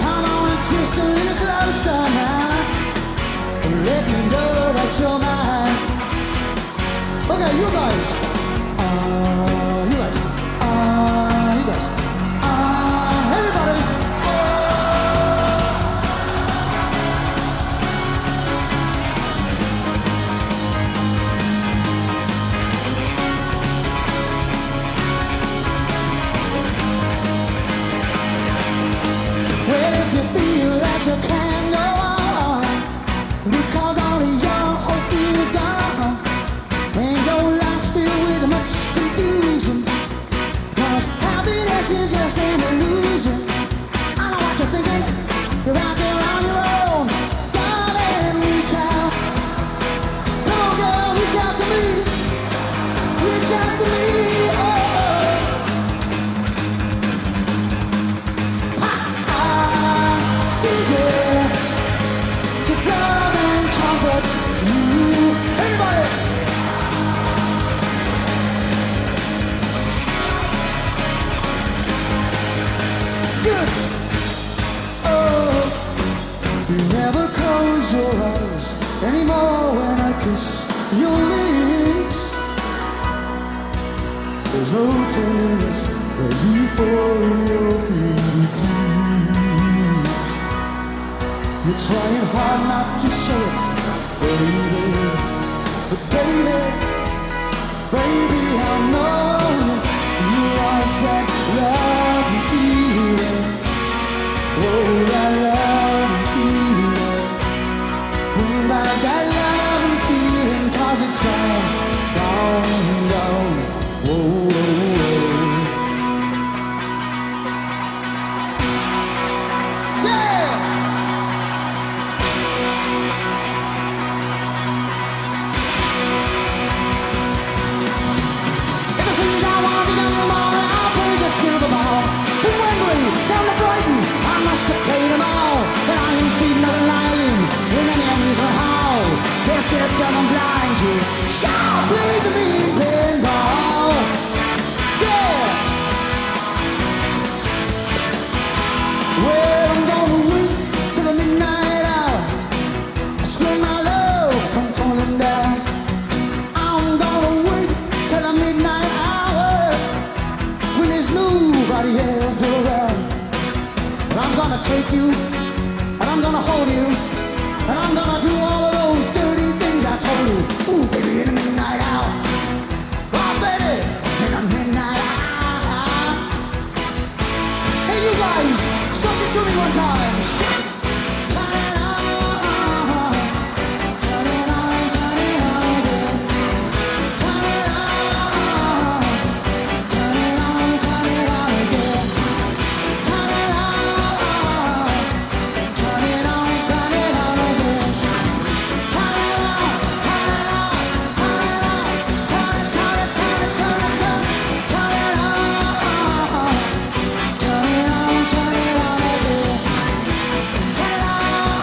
Come on and twist a little closer now. Let me know that you're mine. Okay, you guys. Everybody. Well, if you feel that you can't go on, because all of your hope is gone, and your life's filled with much confusion, 'cause happiness is just an illusion. I know what you're thinking, you're out there on your own. Darling, reach out. Come on, girl, reach out to me. Reach out to me, oh. Be there to love and comfort you. Everybody! Good. Oh, you never close close your eyes anymore when I kiss your lips. There's no tenderness that you pour in your fingertips. You're trying hard not to show it, baby. But baby, baby, I know you lost that love and feeling. Oh, that love and feeling. Bring back that love and feeling, 'cause it's gone, gone, gone. Whoa, whoa, whoa. Yeah! Ever since I was a young boy, I played the silver ball. From Wembley down to Brighton, I must have played them all. But I ain't seen nothing like him in an amusement hall. They're deaf, dumb, and blind, kid. Shaw plays me playing ball. Yeah! Well, I'm gonna wait till the midnight hour. When my love come tumbling down. I'm gonna wait till the midnight hour when there's nobody else around. And I'm gonna take you, and I'm gonna hold you, and I'm gonna do all of those dirty things I told you. Ooh, baby, in the midnight hour. Oh, baby, in the midnight hour. Hey, you guys, sing it to me one time. Shit. Turn it on, turn it on, turn it on, yeah. Turn it on, turn it on, turn it on again. Turn it on, turn it on, turn it on again. Turn it on, turn it on, turn it on, turn it, turn it, turn it, turn it, turn it, turn it on, turn it on, turn it on again. Turn it on,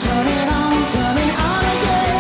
turn it on, turn it on again.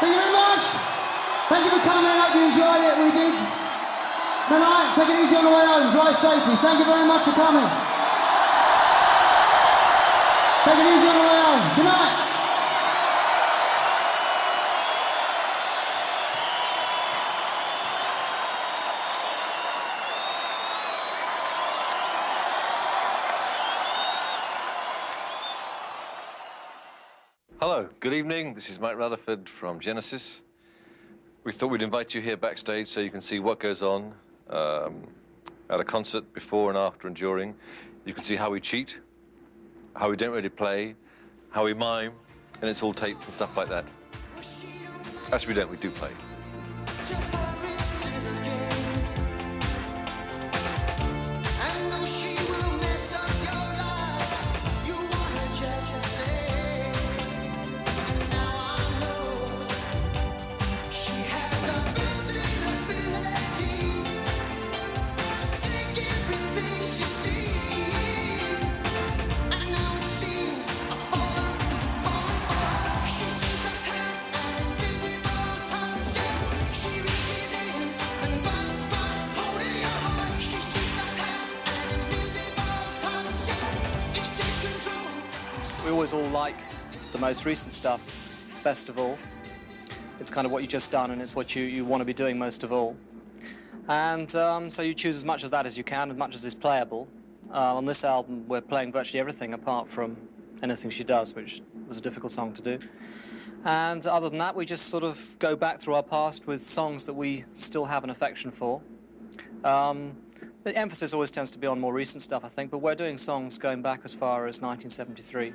Thank you very much. Thank you for coming. I hope you enjoyed it. We did. Good night. Take it easy on the way home. Drive safely. Thank you very much for coming. Take it easy on the way home. Good night. Hello, good evening. This is Mike Rutherford from Genesis. We thought we'd invite you here backstage so you can see what goes on at a concert before and after and during. You can see how we cheat, how we don't really play, how we mime, and it's all taped and stuff like that. Actually, we don't, we do play. Take everything she sees. we always all like the most recent stuff best of all. It's kind of what you've just done, and it's what you want to be doing most of all. And so you choose as much of that as you can, as much as is playable. On this album, we're playing virtually everything apart from Anything She Does, which was a difficult song to do. And other than that, we just sort of go back through our past with songs that we still have an affection for. The emphasis always tends to be on more recent stuff, I think, but we're doing songs going back as far as 1973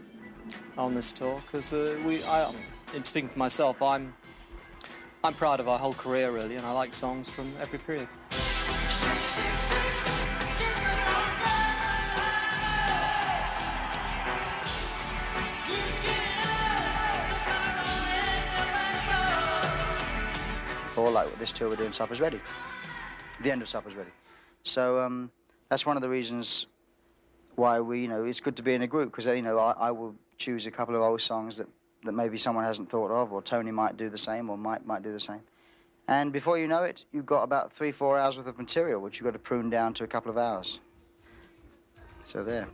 on this tour, because in speaking for myself, I'm proud of our whole career, really, and I like songs from every period. Or like this tour we're doing, Supper's Ready. The end of Supper's Ready. So that's one of the reasons why it's good to be in a group, because I will choose a couple of old songs that maybe someone hasn't thought of, or Tony might do the same, or Mike might do the same. And before you know it, you've got about 3-4 hours worth of material, which you've got to prune down to a couple of hours. So there.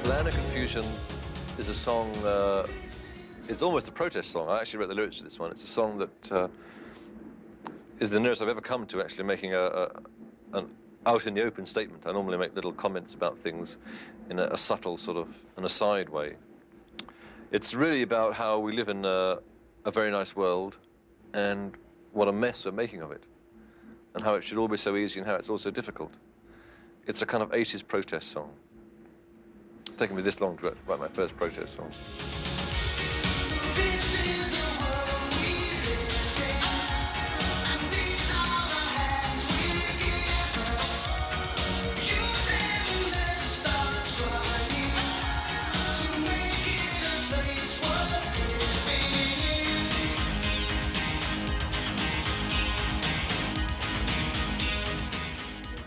Land of Confusion is a song, it's almost a protest song. I actually wrote the lyrics to this one. It's a song that is the nearest I've ever come to actually making an out-in-the-open statement. I normally make little comments about things in a subtle sort of an aside way. It's really about how we live in a very nice world and what a mess we're making of it, and how it should all be so easy and how it's all so difficult. It's a kind of 80s protest song. It's taken me this long to write my first protest song.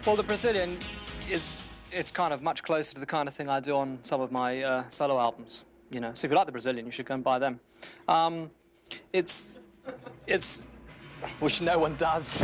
Well, the Brazilian it's kind of much closer to the kind of thing I do on some of my solo albums, you know. So if you like the Brazilian, you should go and buy them. It's which no one does.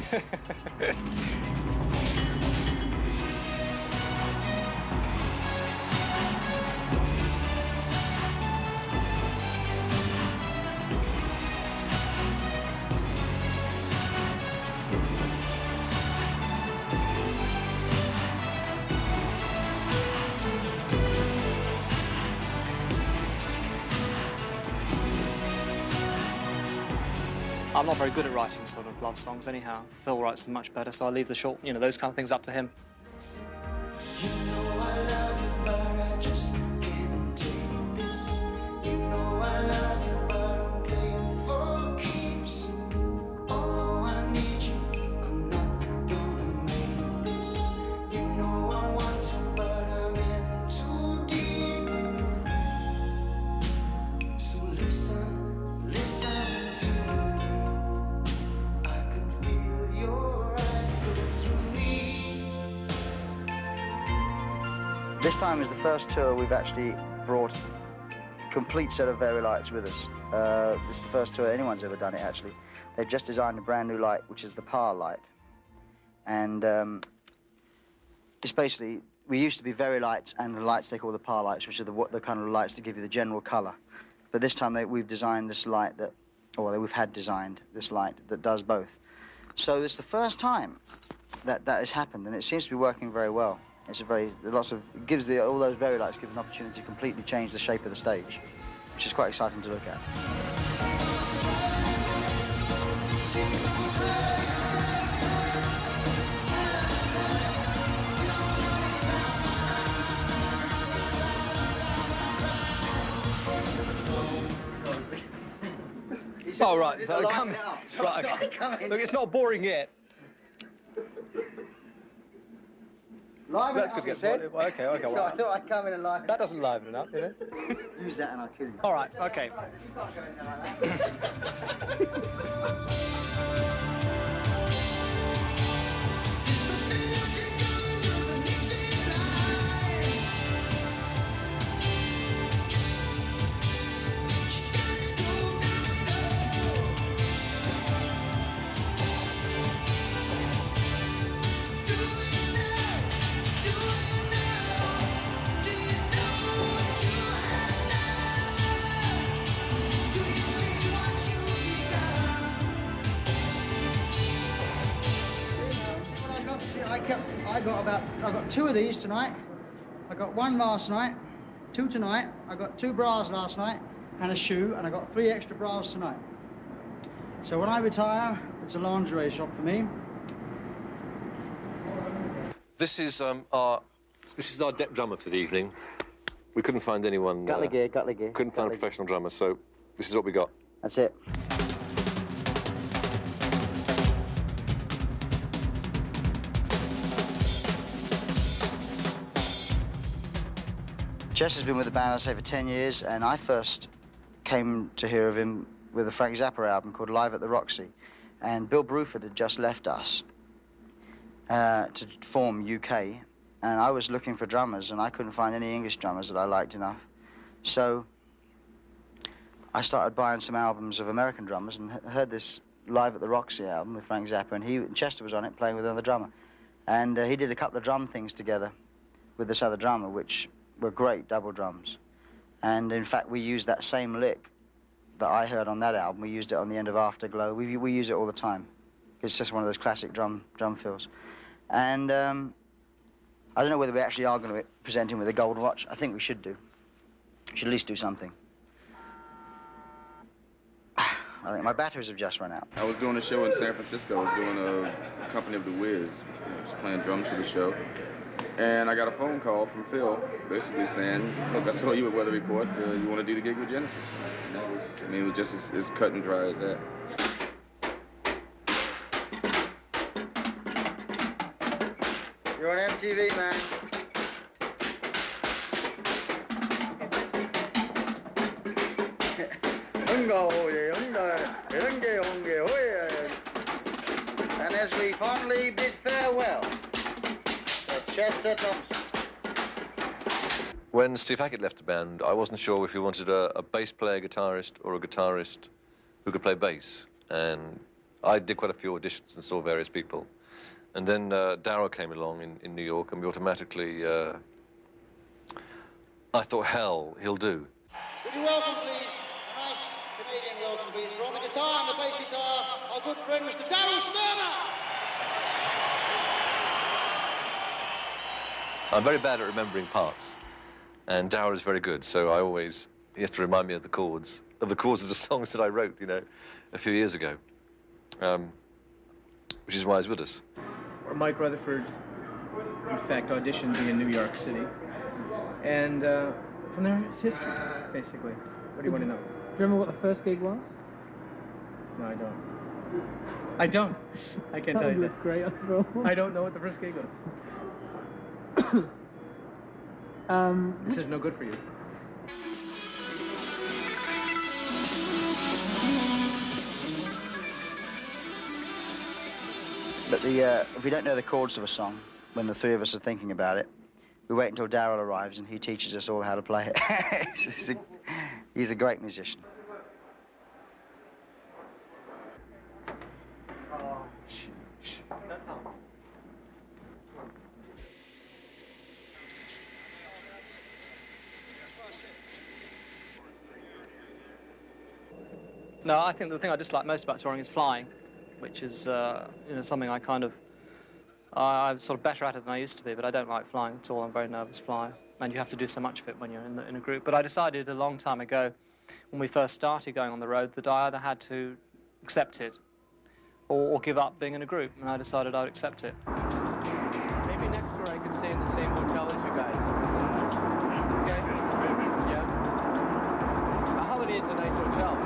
I'm not very good at writing sort of love songs anyhow. Phil writes them much better, so I leave the short, you know, those kind of things up to him. You know I love you, but I just can't take this. You know I love you, but I'm playing for keeps. Oh, I need you, I'm not gonna make this. You know I want you, but I'm in too deep. So listen, listen to me. This time is the first tour we've actually brought a complete set of Very Lights with us. This is the first tour anyone's ever done it, actually. They've just designed a brand new light, which is the Power Light. And it's basically, we used to be Very Lights and the lights they call the Power Lights, which are the kind of lights that give you the general colour. But this time we've designed this light that, or we've had designed this light that does both. So it's the first time that has happened, and it seems to be working very well. It's it gives all those Very Lights give an opportunity to completely change the shape of the stage, which is quite exciting to look at. Oh, right. So come, right, okay. Look, it's not boring yet. Liven So that's it good up, to get. you said. Well, okay, okay. So Well, I thought I'd come in and liven it. that doesn't liven it up, you know. Use that and I'll kill you. All right, okay. I got 2 of these tonight. I got 1 last night, 2 tonight. I got 2 bras last night and a shoe, and I got 3 extra bras tonight. So when I retire, it's a lingerie shop for me. This is our deck drummer for the evening. We couldn't find anyone. Gutly gear. Couldn't find a professional drummer, so this is what we got. That's it. Jess has been with the band, I'd say, for 10 years, and I first came to hear of him with a Frank Zappa album called Live at the Roxy. And Bill Bruford had just left us to form UK, and I was looking for drummers, and I couldn't find any English drummers that I liked enough. So I started buying some albums of American drummers and heard this Live at the Roxy album with Frank Zappa, and Chester was on it playing with another drummer. And he did a couple of drum things together with this other drummer, which were great double drums. And in fact, we used that same lick that I heard on that album. We used it on the end of Afterglow. We use it all the time. It's just one of those classic drum fills. And I don't know whether we actually are going to present him with a gold watch. I think we should do. We should at least do something. I think my batteries have just run out. I was doing a show in San Francisco. I was doing a Company of the Wiz. Just playing drums for the show. And I got a phone call from Phil, basically saying, look, I saw you at Weather Report. You want to do the gig with Genesis? And that was, I mean, it was just as cut and dry as that. You're on MTV, man. And as we fondly bid farewell, Chester Thompson. When Steve Hackett left the band, I wasn't sure if he wanted a bass player guitarist or a guitarist who could play bass. And I did quite a few auditions and saw various people. And then Darryl came along in New York, and we automatically, I thought, hell, he'll do. Would you welcome, please, a nice Canadian welcome, please, for on the guitar and the bass guitar, our good friend, Mr. Darryl Sterner. I'm very bad at remembering parts, and Darryl is very good, so he has to remind me of the chords of the songs that I wrote, you know, a few years ago, which is why he's with us. Mike Rutherford, in fact, auditioned me in New York City, and from there it's history, basically. What do you want to know? Do you remember what the first gig was? No, I don't. I don't. I can't tell you that. Great on film. I don't know what the first gig was. This is no good for you. But if we don't know the chords of a song, when the 3 of us are thinking about it, we wait until Darryl arrives and he teaches us all how to play it. He's a great musician. No, I think the thing I dislike most about touring is flying, which is something I'm sort of better at it than I used to be, but I don't like flying at all. I'm a very nervous flyer, and you have to do so much of it when you're in a group. But I decided a long time ago, when we first started going on the road, that I either had to accept it or give up being in a group, and I decided I would accept it. Maybe next tour I could stay in the same hotel as you guys. Okay? Yeah. A Holiday Inn's a nice hotel.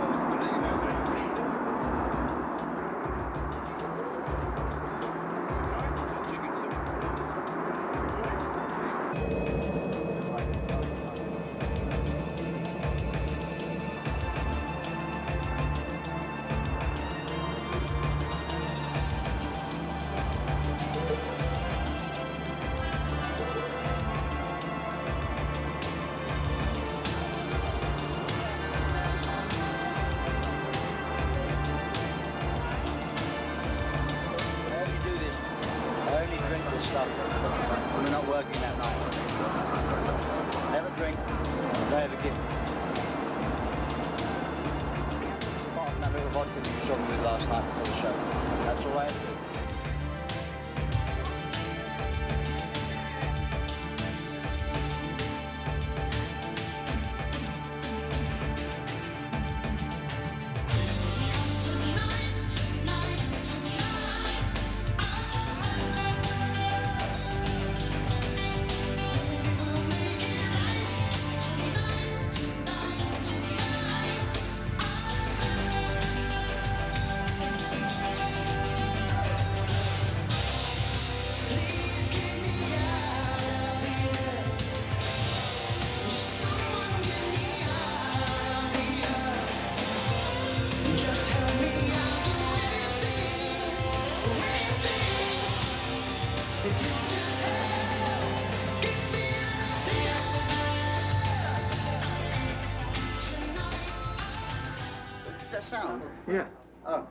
last night before the show. That's all I had to do. Does that sound? Yeah. Oh.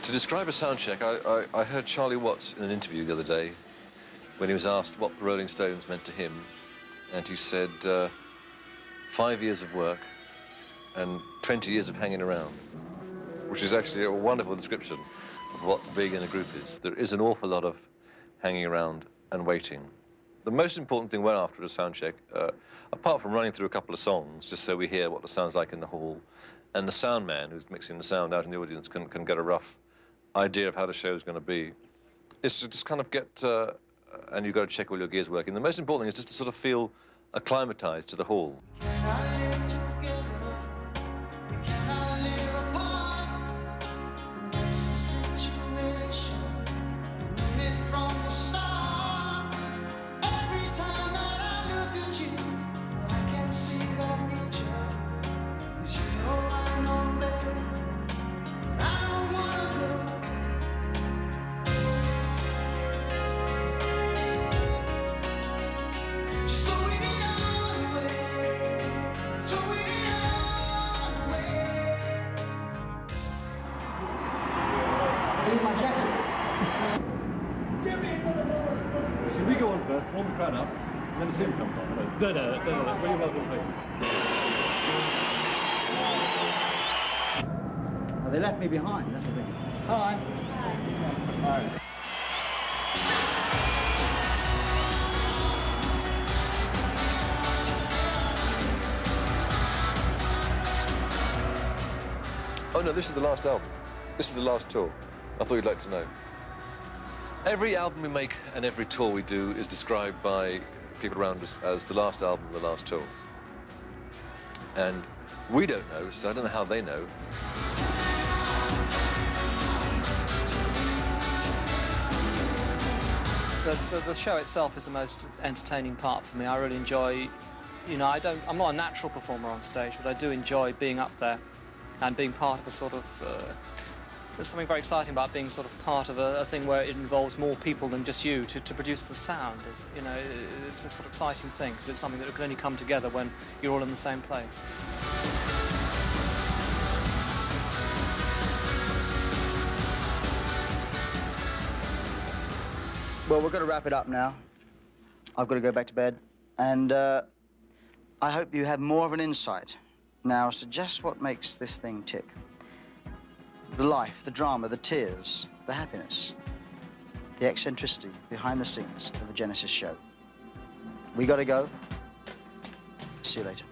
To describe a sound check, I heard Charlie Watts in an interview the other day when he was asked what the Rolling Stones meant to him, and he said 5 years of work and 20 years of hanging around, which is actually a wonderful description of what being in a group is. There is an awful lot of hanging around and waiting. The most important thing we're after at a sound check, apart from running through a couple of songs, just so we hear what the sound's like in the hall, and the sound man who's mixing the sound out in the audience can get a rough idea of how the show's going to be, is to just kind of get, and you've got to check all your gears working. The most important thing is just to sort of feel acclimatized to the hall. Should we go on first, warm the crowd up, and then the scene comes on first? No, really well done, please. Oh, they left me behind, that's the thing. Hi. Hi. Oh no, this is the last album. This is the last tour. I thought you'd like to know. Every album we make and every tour we do is described by people around us as the last album, the last tour. And we don't know, so I don't know how they know. The show itself is the most entertaining part for me. I really enjoy, I'm not a natural performer on stage, but I do enjoy being up there and being part of a sort of, there's something very exciting about being sort of part of a thing where it involves more people than just you to produce the sound. It's a sort of exciting thing, because it's something that can only come together when you're all in the same place. Well, we're going to wrap it up now. I've got to go back to bed. And I hope you have more of an insight now as to just what makes this thing tick. The life, the drama, the tears, the happiness, the eccentricity behind the scenes of the Genesis show. We got to go. See you later.